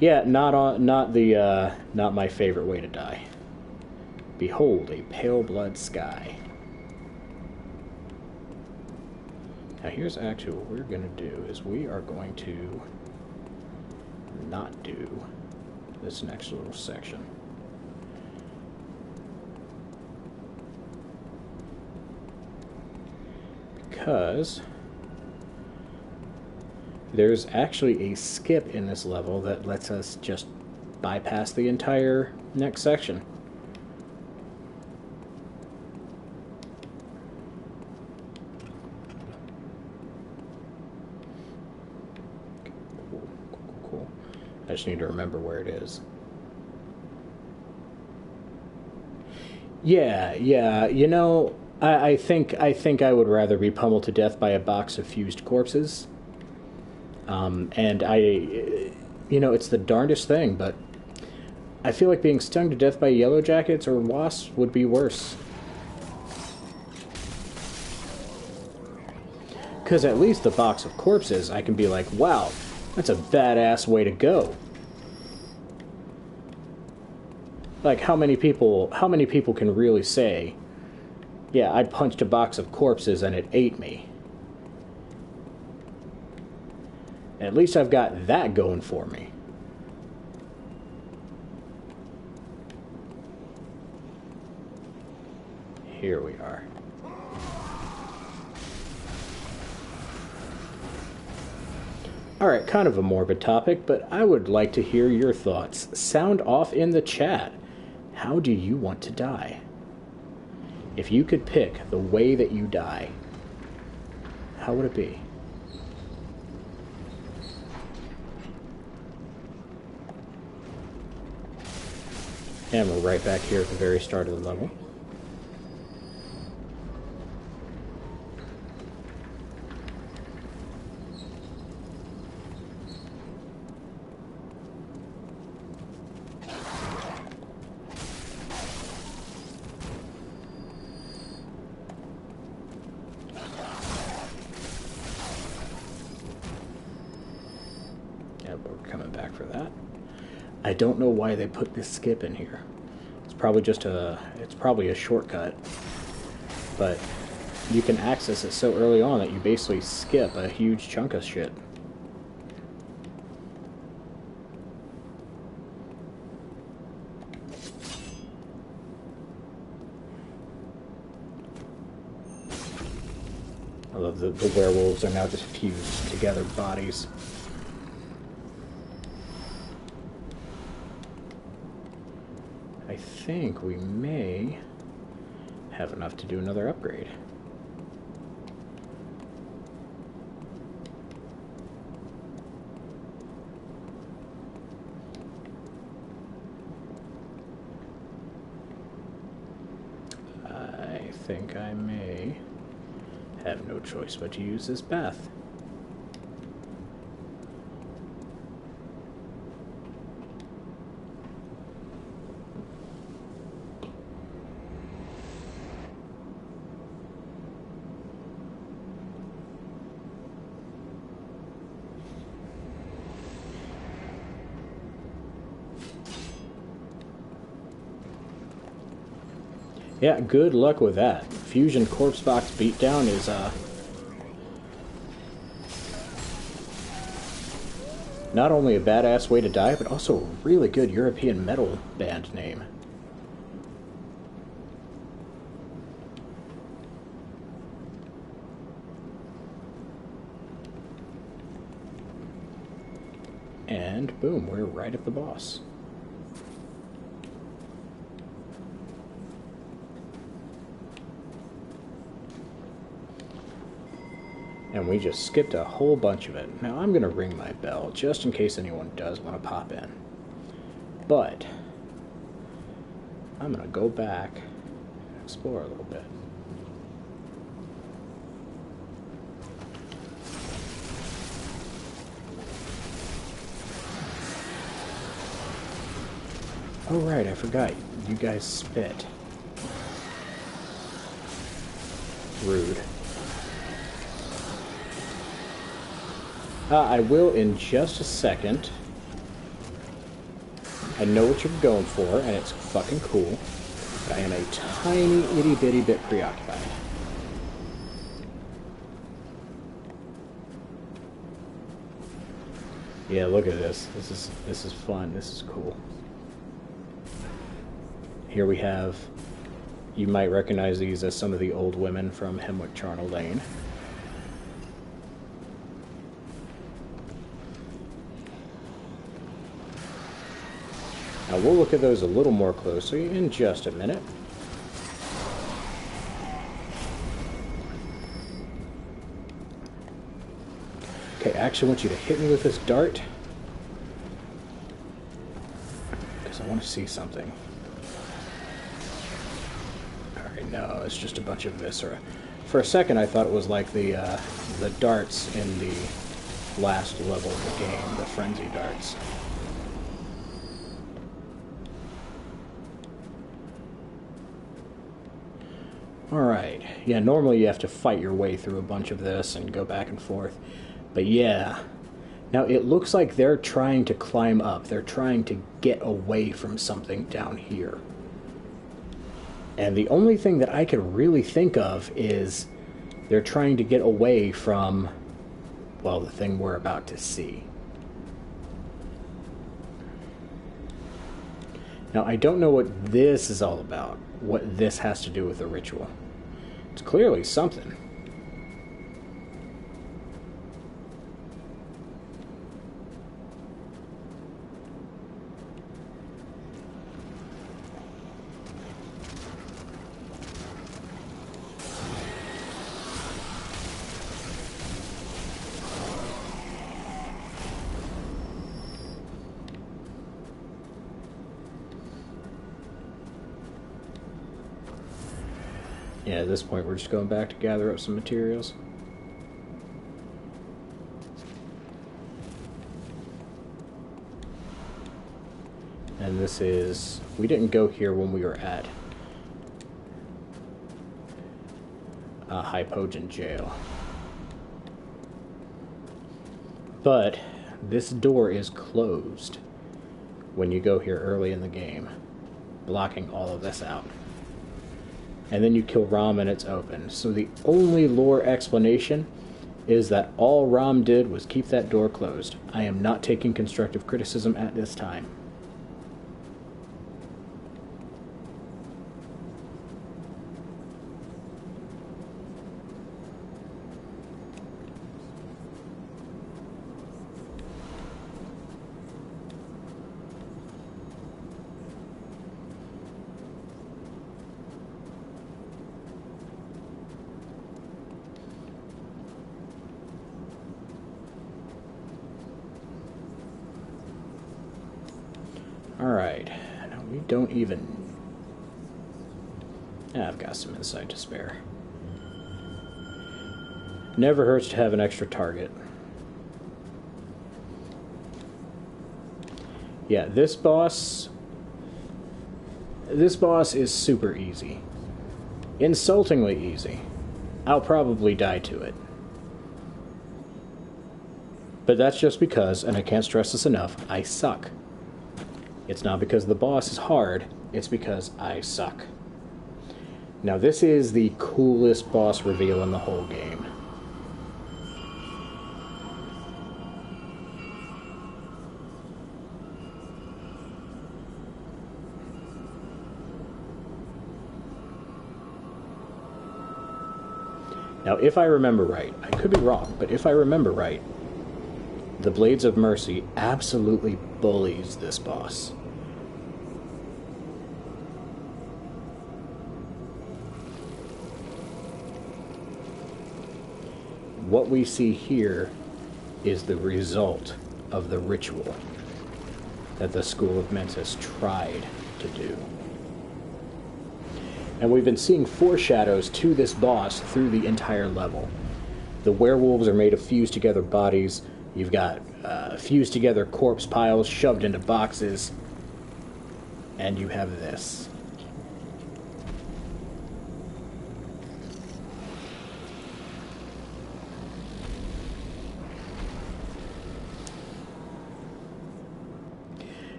yeah, not my favorite way to die. Behold, a pale blood sky. Now here's actually what we're going to do is we are going to not do this next little section. Because there's actually a skip in this level that lets us just bypass the entire next section. I just need to remember where it is. Yeah, you know, I think I would rather be pummeled to death by a box of fused corpses. And you know, it's the darndest thing, but I feel like being stung to death by yellow jackets or wasps would be worse. Because at least the box of corpses, I can be like, wow, that's a badass way to go. Like, how many people can really say, yeah, I punched a box of corpses and it ate me? At least I've got that going for me. Here we are. Alright, kind of a morbid topic, but I would like to hear your thoughts. Sound off in the chat. How do you want to die? If you could pick the way that you die, how would it be? And we're right back here at the very start of the level. I don't know why they put this skip in here. It's probably a shortcut. But you can access it so early on that you basically skip a huge chunk of shit. I love the werewolves are now just fused together bodies. I think we may have enough to do another upgrade. I think I may have no choice but to use this bath. Yeah, good luck with that. Fusion Corpse Box Beatdown is, not only a badass way to die, but also a really good European metal band name. And boom, we're right at the boss. And we just skipped a whole bunch of it. Now I'm going to ring my bell, just in case anyone does want to pop in. But I'm going to go back and explore a little bit. Oh right, I forgot. You guys spit. Rude. I will in just a second. I know what you're going for, and it's fucking cool. But I am a tiny, itty-bitty bit preoccupied. Yeah, look at this. This is fun. This is cool. Here we have... You might recognize these as some of the old women from Hemwick Charnel Lane. Now we'll look at those a little more closely in just a minute. Okay, I actually want you to hit me with this dart. Because I want to see something. Alright, no, it's just a bunch of viscera. For a second I thought it was like the darts in the last level of the game, the frenzy darts. Alright, yeah, normally you have to fight your way through a bunch of this and go back and forth. But yeah, now it looks like they're trying to climb up. They're trying to get away from something down here. And the only thing that I can really think of is they're trying to get away from, well, the thing we're about to see. Now, I don't know what this is all about, what this has to do with the ritual. It's clearly something. Yeah, at this point we're just going back to gather up some materials. And this is... we didn't go here when we were at Hypogean Jail. But this door is closed when you go here early in the game, blocking all of this out. And then you kill Rom and it's open. So the only lore explanation is that all Rom did was keep that door closed. I am not taking constructive criticism at this time. Alright, now we don't even... I've got some insight to spare. Never hurts to have an extra target. Yeah, this boss is super easy. Insultingly easy. I'll probably die to it. But that's just because, and I can't stress this enough, I suck. It's not because the boss is hard, it's because I suck. Now this is the coolest boss reveal in the whole game. Now if I remember right, I could be wrong, but if I remember right, the Blades of Mercy absolutely bullies this boss. What we see here is the result of the ritual that the School of Mentis tried to do. And we've been seeing foreshadows to this boss through the entire level. The werewolves are made of fused together bodies. You've got fused together corpse piles shoved into boxes. And you have this.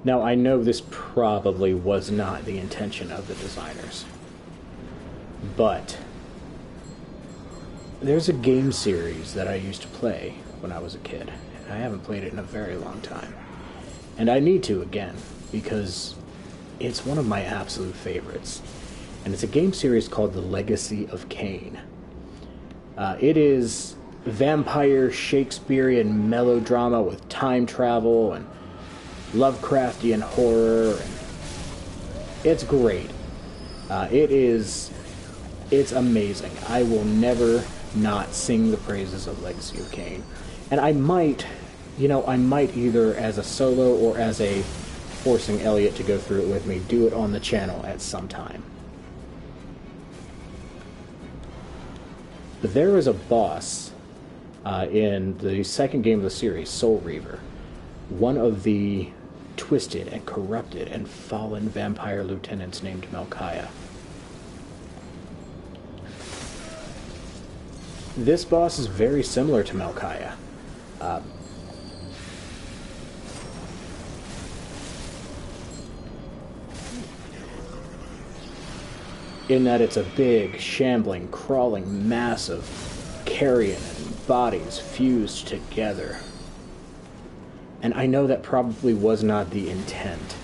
Now, I know this probably was not the intention of the designers. But there's a game series that I used to play when I was a kid. I haven't played it in a very long time. And I need to again, because it's one of my absolute favorites. And it's a game series called The Legacy of Kain. It is vampire Shakespearean melodrama with time travel and Lovecraftian horror. And it's great. It's amazing. I will never not sing the praises of Legacy of Kain. And I might either as a solo or as a forcing Elliot to go through it with me, do it on the channel at some time. But there is a boss in the second game of the series, Soul Reaver, one of the twisted and corrupted and fallen vampire lieutenants named Melchiah. This boss is very similar to Melchiah. In that it's a big, shambling, crawling mass of carrion and bodies fused together. And I know that probably was not the intent.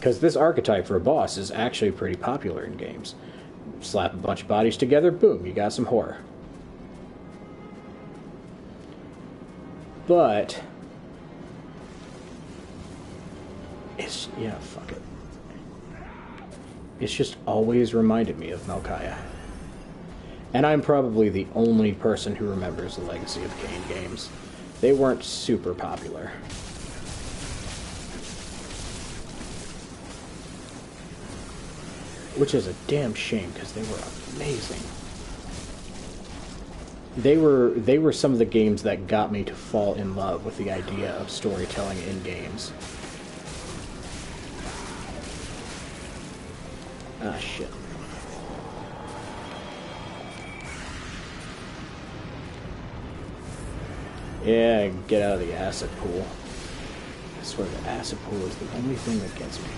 Because this archetype for a boss is actually pretty popular in games. Slap a bunch of bodies together, boom, you got some horror. But it's, yeah, fuck it. It's just always reminded me of Malkaya. And I'm probably the only person who remembers the Legacy of Kain games. They weren't super popular. Which is a damn shame, because they were amazing. They were some of the games that got me to fall in love with the idea of storytelling in games. Ah, shit. Yeah, get out of the acid pool. I swear the acid pool is the only thing that gets me.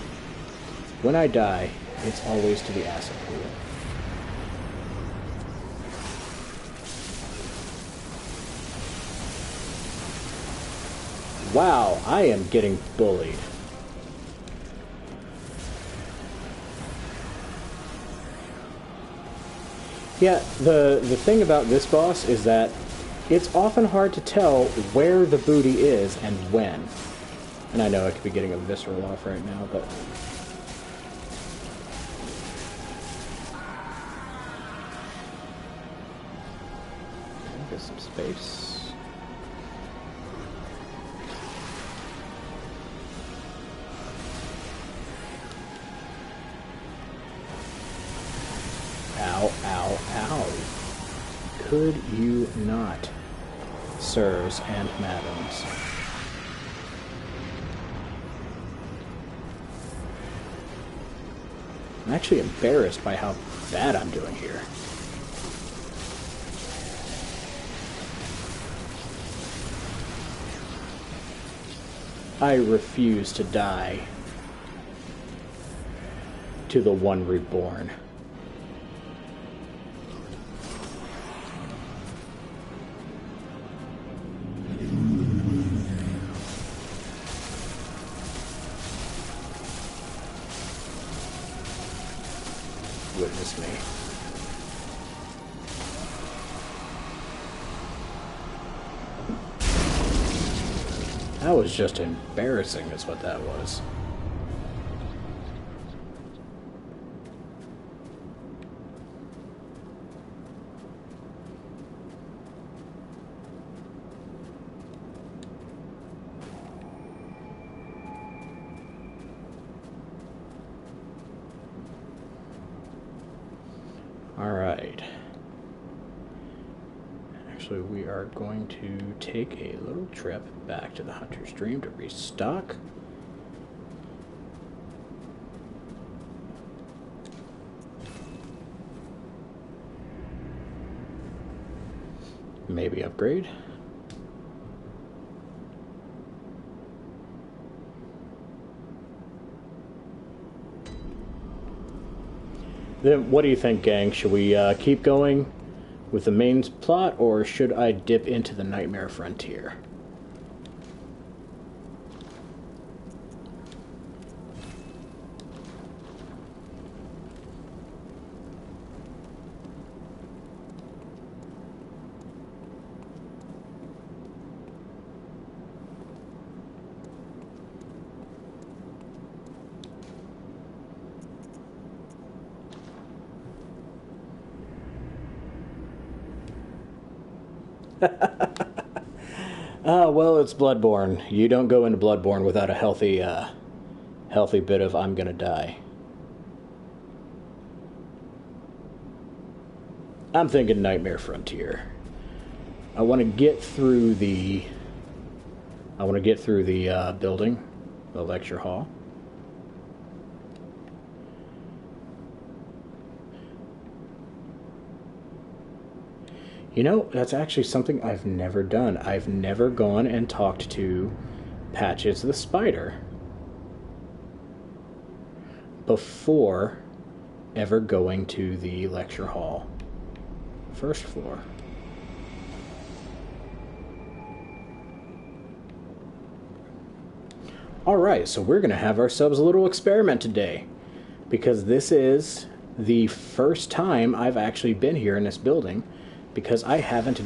When I die, it's always to the acid pool. Wow, I am getting bullied. Yeah, the thing about this boss is that it's often hard to tell where the booty is and when. And I know I could be getting a visceral off right now, but... Get some space. Ow, ow, ow. Could you not, sirs and madams? I'm actually embarrassed by how bad I'm doing here. I refuse to die to the one reborn. Witness me. That was just embarrassing, is what that was. Alright. Actually, we are going to take a little trip back to the Hunter's Dream to restock. Maybe upgrade. Then what do you think, gang? Should we keep going with the main plot, or should I dip into the Nightmare Frontier? Well, it's Bloodborne. You don't go into Bloodborne without a healthy bit of I'm gonna die. I'm thinking Nightmare Frontier. I want to get through the building, the lecture hall. You know, that's actually something I've never done. I've never gone and talked to Patches the Spider before ever going to the lecture hall, first floor. Alright, so we're going to have ourselves a little experiment today. Because this is the first time I've actually been here in this building. Because I haven't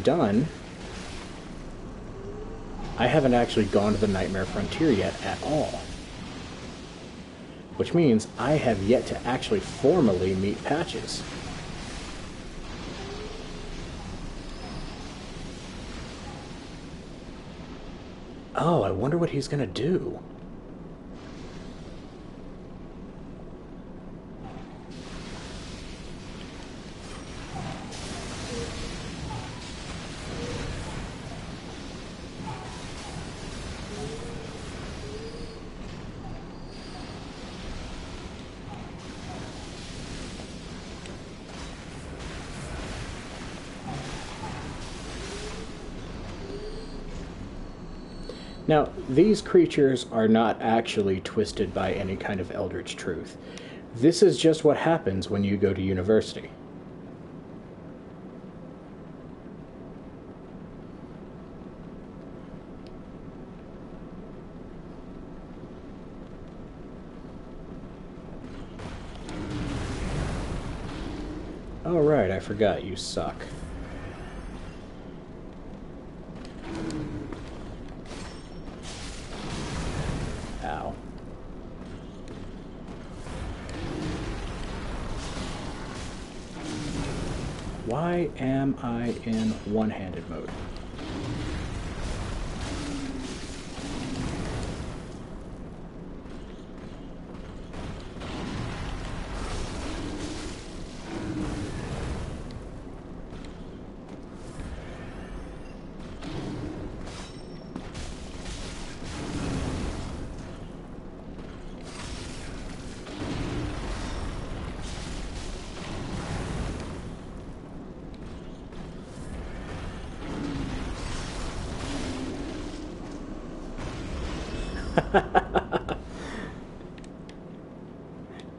actually gone to the Nightmare Frontier yet at all. Which means I have yet to actually formally meet Patches. Oh, I wonder what he's gonna do. Now, these creatures are not actually twisted by any kind of eldritch truth. This is just what happens when you go to university. Oh, right, I forgot, you suck. Ow. Why am I in one-handed mode?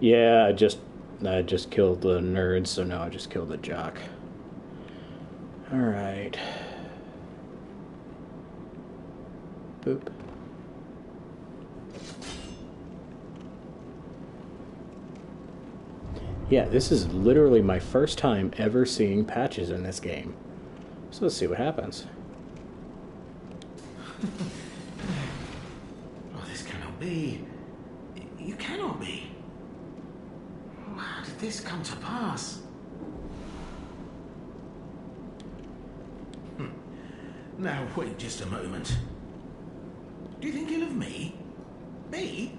Yeah, I just killed the nerd, so now I just killed the jock. Alright. Boop. Yeah, this is literally my first time ever seeing Patches in this game. So let's see what happens. Oh, this cannot be. You cannot be. How did this come to pass? Now, wait just a moment. Do you think ill of me? Me?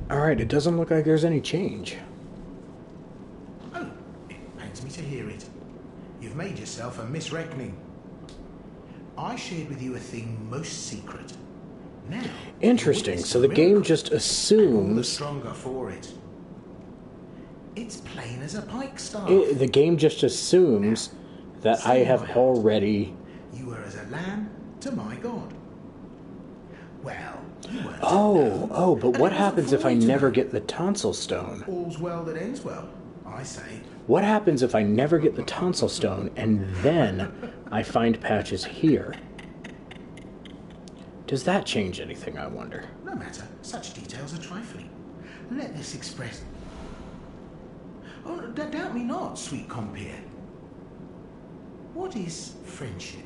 Alright, it doesn't look like there's any change. Oh, it pains me to hear it. You've made yourself a misreckoning. I shared with you a thing most secret. Now, interesting. So the game just assumes stronger for it. It's plain as a pikestaff. The game just assumes that I have already. You were as a lamb to my God. Well, you weren't. Oh, but what happens if I never get the tonsil stone? All's well that ends well, I say. What happens if I never get the tonsil stone and then I find Patches here? Does that change anything, I wonder? No matter, such details are trifling. Let this express... Oh, doubt me not, sweet compeer. What is friendship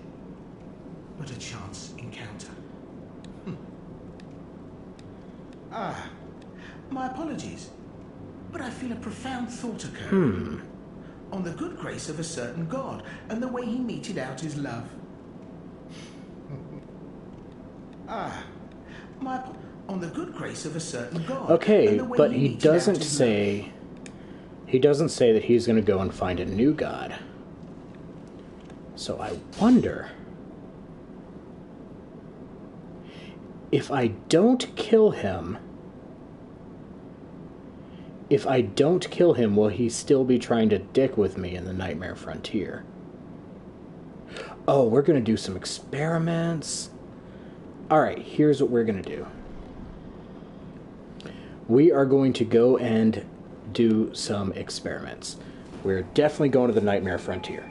but a chance encounter? Ah, my apologies, but I feel a profound thought occur. On the good grace of a certain God and the way he meted out his love. On the good grace of a certain God. Okay, but he doesn't say that he's going to go and find a new God. So I wonder if I don't kill him, will he still be trying to dick with me in the Nightmare Frontier? Oh, we're going to do some experiments. Alright, here's what we're going to do. We are going to go and do some experiments. We're definitely going to the Nightmare Frontier.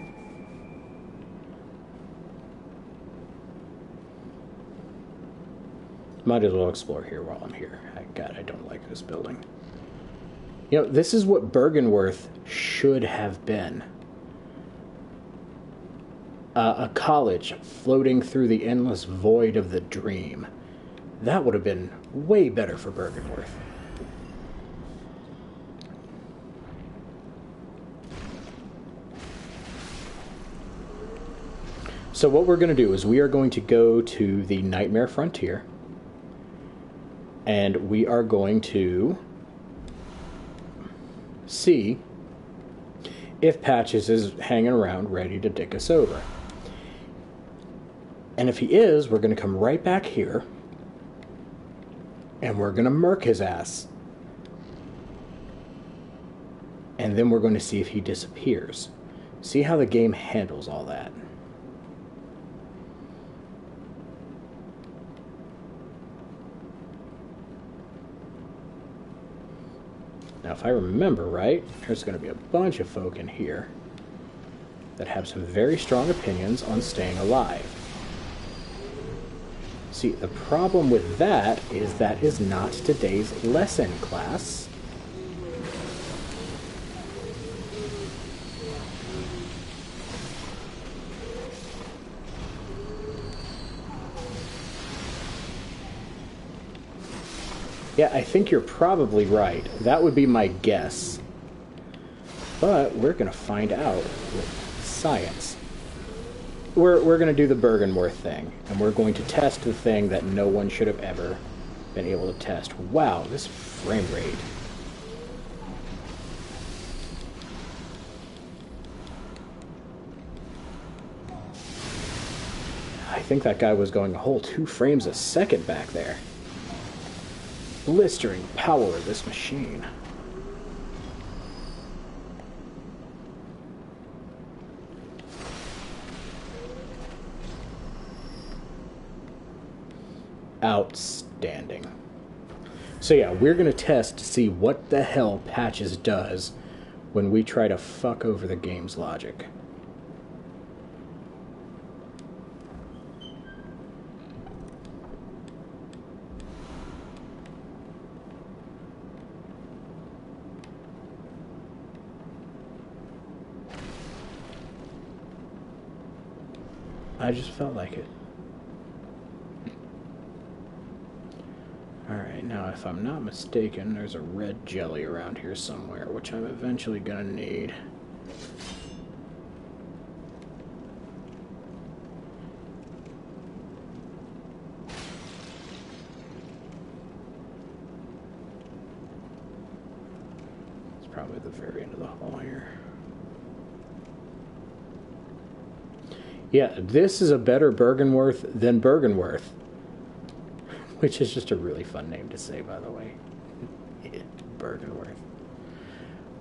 Might as well explore here while I'm here. God, I don't like this building. You know, this is what Bergenworth should have been. A college floating through the endless void of the dream. That would have been way better for Bergenworth. So what we're going to do is we are going to go to the Nightmare Frontier. And we are going to see if Patches is hanging around ready to dick us over. And if he is, we're going to come right back here and we're going to murk his ass. And then we're going to see if he disappears. See how the game handles all that. Now, if I remember right, there's going to be a bunch of folk in here that have some very strong opinions on staying alive. See, the problem with that is not today's lesson, class. Yeah, I think you're probably right. That would be my guess. But we're going to find out with science. We're going to do the Bergenworth thing, and we're going to test the thing that no one should have ever been able to test. Wow, this frame rate. I think that guy was going a whole 2 frames a second back there. Blistering power of this machine. Outstanding. So yeah, we're going to test to see what the hell Patches does when we try to fuck over the game's logic. I just felt like it. Alright, now if I'm not mistaken, there's a red jelly around here somewhere, which I'm eventually gonna need. It's probably the very end of the hall here. Yeah, this is a better Bergenworth than Bergenworth. Which is just a really fun name to say, by the way. Bergenworth.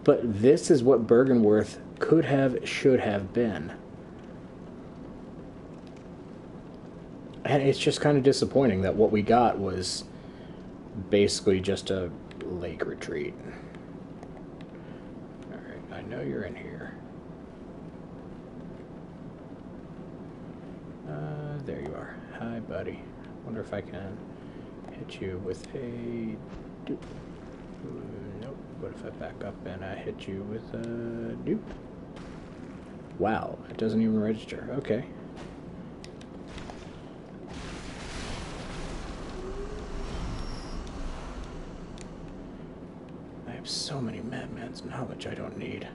But this is what Bergenworth could have, should have been. And it's just kind of disappointing that what we got was basically just a lake retreat. Alright, I know you're in here. There you are. Hi, buddy. Wonder if I can hit you with a dupe. Nope. What if I back up and I hit you with a dupe? Wow, it doesn't even register. Okay. I have so many Madman's knowledge I don't need.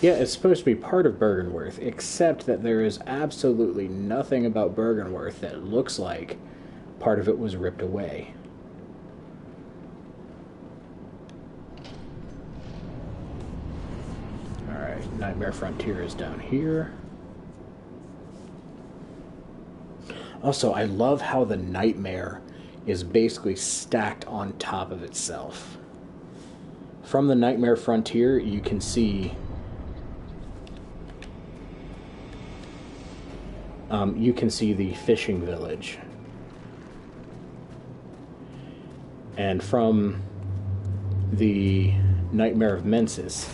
Yeah, it's supposed to be part of Bergenworth, except that there is absolutely nothing about Bergenworth that looks like part of it was ripped away. Alright, Nightmare Frontier is down here. Also, I love how the Nightmare is basically stacked on top of itself. From the Nightmare Frontier, you can see the fishing village. And from the Nightmare of Mensis,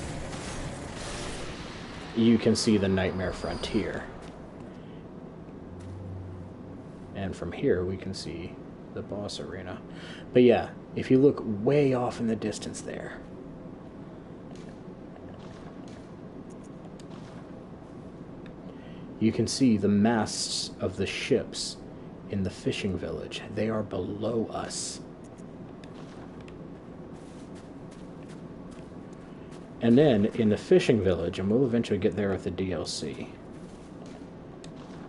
you can see the Nightmare Frontier. And from here we can see the boss arena. But yeah, if you look way off in the distance there, you can see the masts of the ships in the fishing village. They are below us. And then in the fishing village, and we'll eventually get there with the DLC.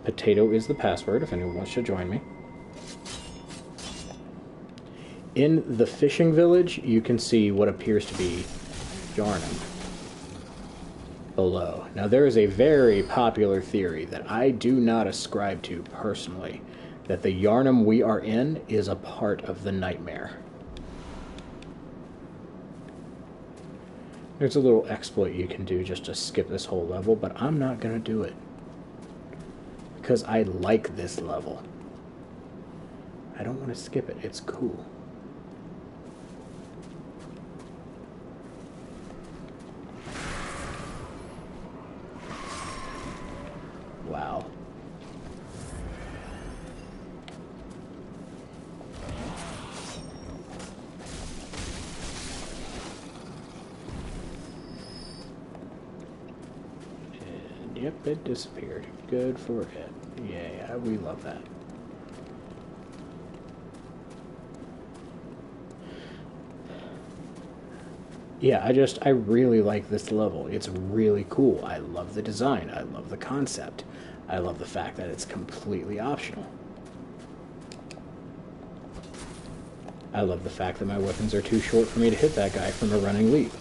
Potato is the password if anyone wants to join me. In the fishing village, you can see what appears to be Yarnum below. Now, there is a very popular theory that I do not ascribe to personally, that the Yarnum we are in is a part of the nightmare. There's a little exploit you can do just to skip this whole level, but I'm not going to do it. Because I like this level. I don't want to skip it. It's cool. Wow. And yep, it disappeared. Good for it. Yeah, we love that. Yeah, I really like this level. It's really cool. I love the design. I love the concept. I love the fact that it's completely optional. I love the fact that my weapons are too short for me to hit that guy from a running leap.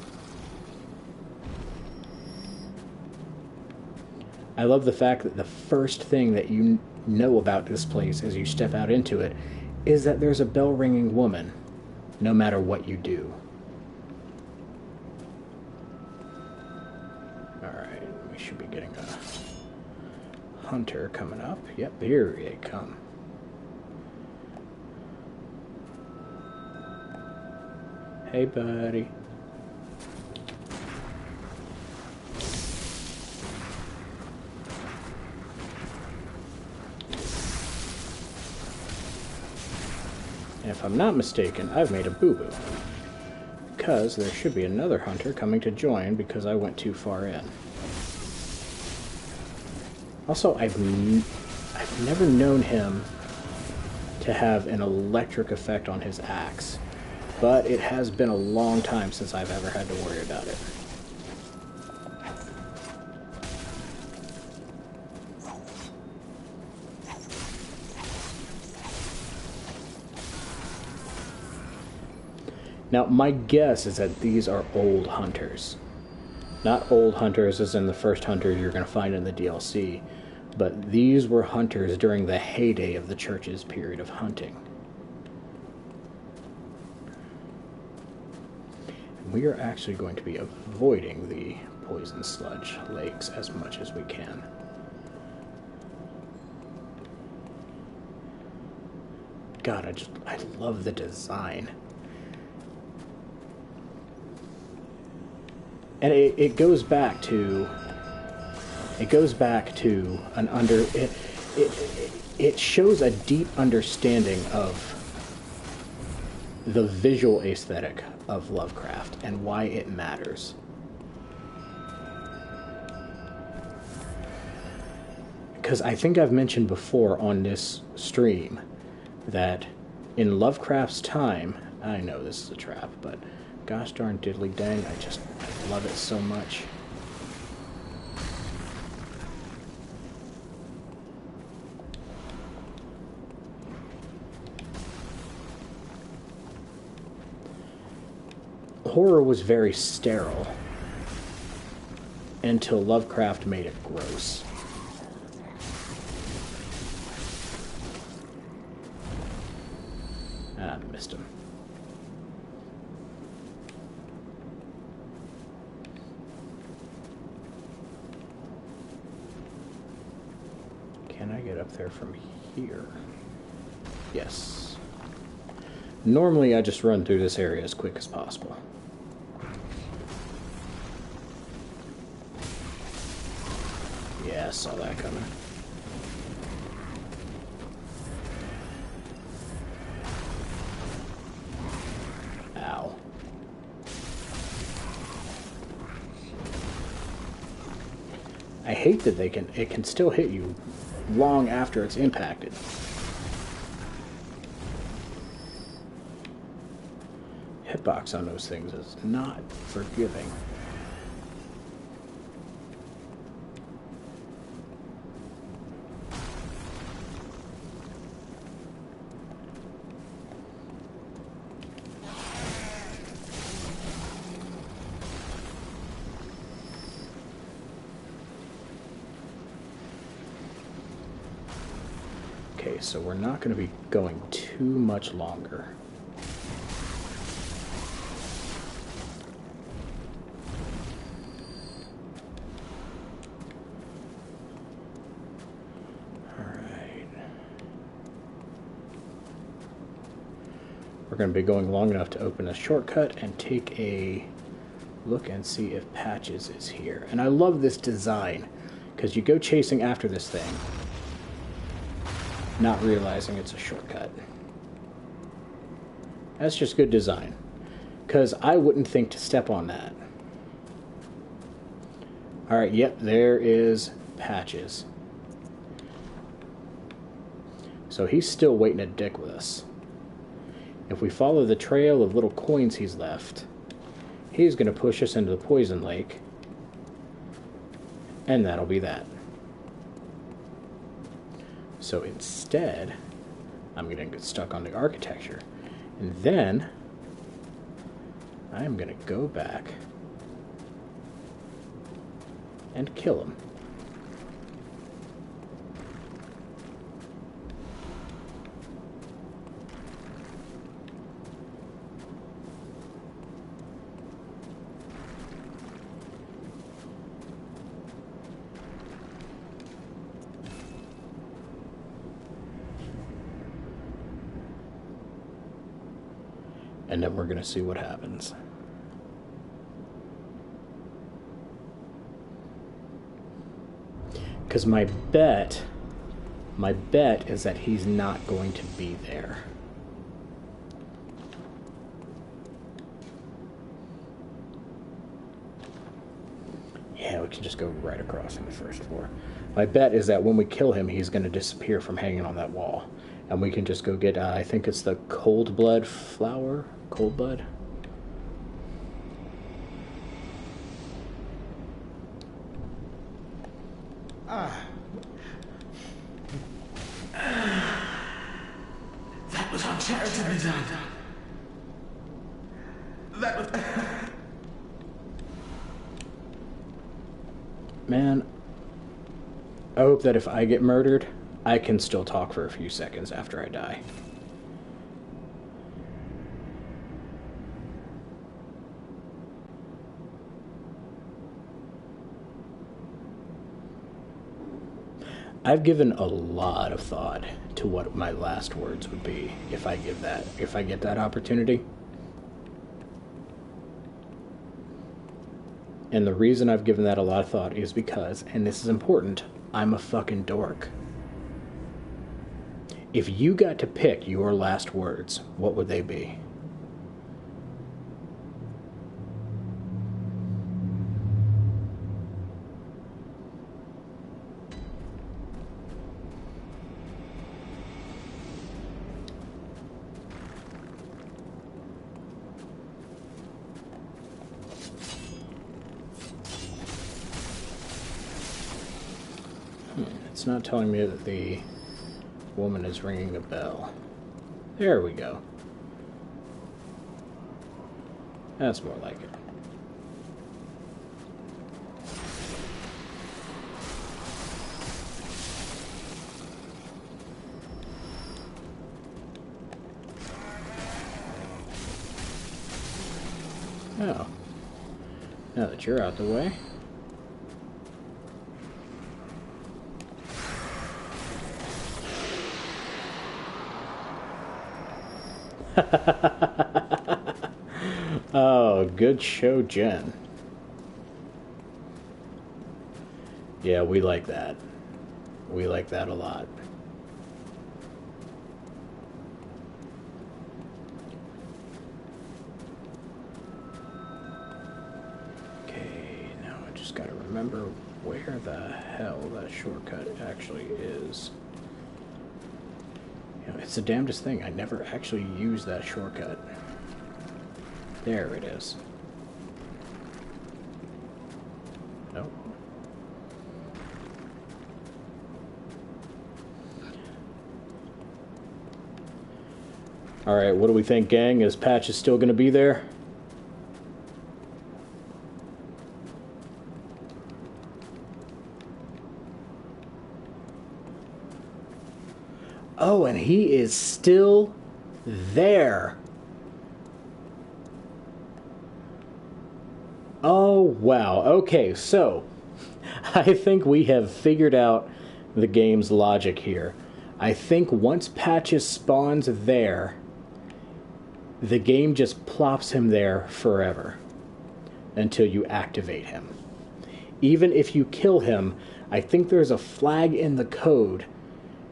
I love the fact that the first thing that you know about this place as you step out into it is that there's a bell-ringing woman, no matter what you do. Alright, we should be getting a hunter coming up. Yep, here they come. Hey, buddy. And if I'm not mistaken, I've made a boo-boo. Because there should be another hunter coming to join because I went too far in. Also, I've never known him to have an electric effect on his axe. But it has been a long time since I've ever had to worry about it. Now, my guess is that these are old hunters. Not old hunters as in the first hunters you're going to find in the DLC, but these were hunters during the heyday of the church's period of hunting. We are actually going to be avoiding the poison sludge lakes as much as we can. God, I love the design. And it goes back to an it shows a deep understanding of the visual aesthetic of Lovecraft and why it matters. Because I think I've mentioned before on this stream that in Lovecraft's time, I know this is a trap, but gosh darn diddly dang, I love it so much. Horror was very sterile until Lovecraft made it gross. Ah, missed him. Can I get up there from here? Yes. Normally I just run through this area as quick as possible. Yeah, I saw that coming. hate that it can still hit you long after it's impacted. Hitbox on those things is not forgiving. Okay, so we're not going to be going too much longer. Alright. We're going to be going long enough to open a shortcut and take a look and see if Patches is here. And I love this design, because you go chasing after this thing, not realizing it's a shortcut. That's just good design, because I wouldn't think to step on that. Alright, yep, there is Patches. So he's still waiting to dick with us. If we follow the trail of little coins he's left, he's going to push us into the poison lake, and that'll be that. So instead, I'm going to get stuck on the architecture. And then, I'm going to go back and kill him. And then we're going to see what happens. Because my bet is that he's not going to be there. Yeah, we can just go right across on the first floor. My bet is that when we kill him, he's going to disappear from hanging on that wall. And we can just go get, I think it's the cold blood flower? Cold blood? That was uncharitably done. That was... Man, I hope that if I get murdered, I can still talk for a few seconds after I die. I've given a lot of thought to what my last words would be if I get that opportunity. And the reason I've given that a lot of thought is because, and this is important, I'm a fucking dork. If you got to pick your last words, what would they be? It's not telling me that the woman is ringing a bell. There we go. That's more like it. Oh. Now that you're out the way. Oh, good show, Jen. Yeah, we like that. We like that a lot. Okay, now I just gotta remember where the hell that shortcut actually is. You know, it's the damnedest thing. I never actually use that shortcut. There it is. Nope. Alright, what do we think, gang? Is Patches still going to be there? Oh, and he is still there. Oh, wow. Okay, so I think we have figured out the game's logic here. I think once Patches spawns there, the game just plops him there forever until you activate him. Even if you kill him, I think there's a flag in the code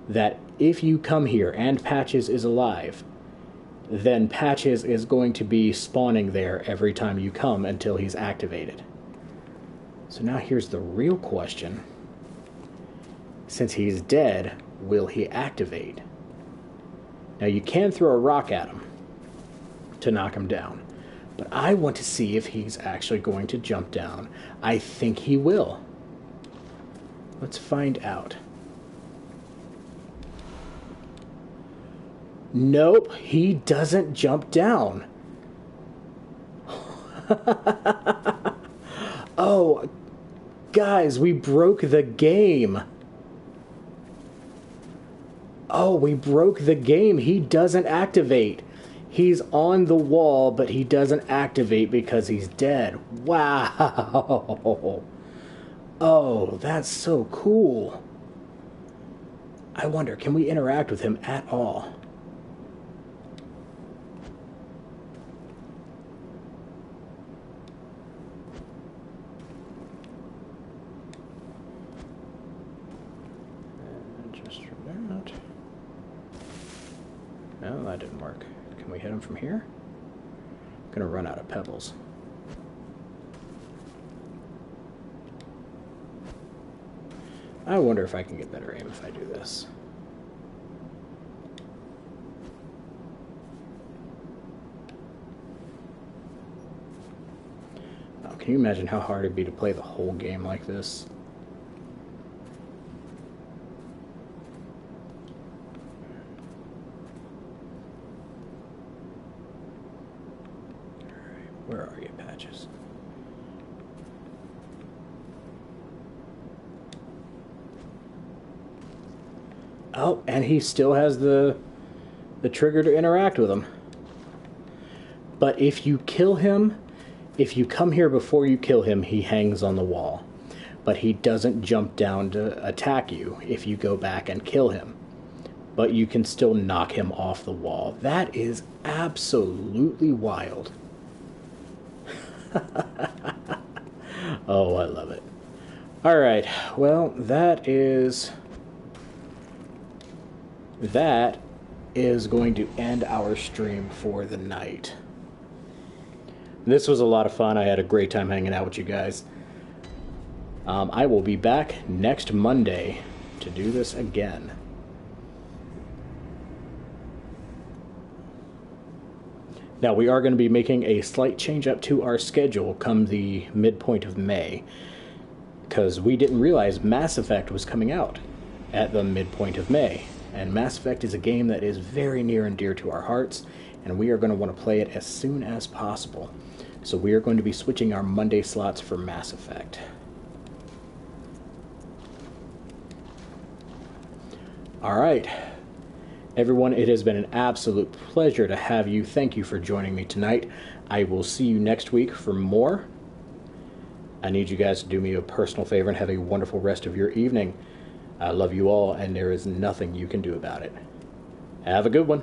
that if you come here and Patches is alive, then Patches is going to be spawning there every time you come until he's activated. So now here's the real question. Since he's dead, will he activate? Now you can throw a rock at him to knock him down, but I want to see if he's actually going to jump down. I think he will. Let's find out. Nope, he doesn't jump down. Oh, guys, we broke the game. Oh, we broke the game. He doesn't activate. He's on the wall, but he doesn't activate because he's dead. Wow. Oh, that's so cool. I wonder, can we interact with him at all? No, that didn't work. Can we hit him from here? I'm gonna run out of pebbles. I wonder if I can get better aim if I do this. Oh, can you imagine how hard it'd be to play the whole game like this? Where are you, Patches? Oh, and he still has the trigger to interact with him. But if you kill him, if you come here before you kill him, he hangs on the wall. But he doesn't jump down to attack you if you go back and kill him. But you can still knock him off the wall. That is absolutely wild. Oh, I love it. Alright, well, that is going to end our stream for the night. This was a lot of fun. I had a great time hanging out with you guys. I will be back next Monday to do this again. Now, we are going to be making a slight change up to our schedule come the midpoint of May, because we didn't realize Mass Effect was coming out at the midpoint of May. And Mass Effect is a game that is very near and dear to our hearts, and we are going to want to play it as soon as possible. So we are going to be switching our Monday slots for Mass Effect. Alright. Everyone, it has been an absolute pleasure to have you. Thank you for joining me tonight. I will see you next week for more. I need you guys to do me a personal favor and have a wonderful rest of your evening. I love you all, and there is nothing you can do about it. Have a good one.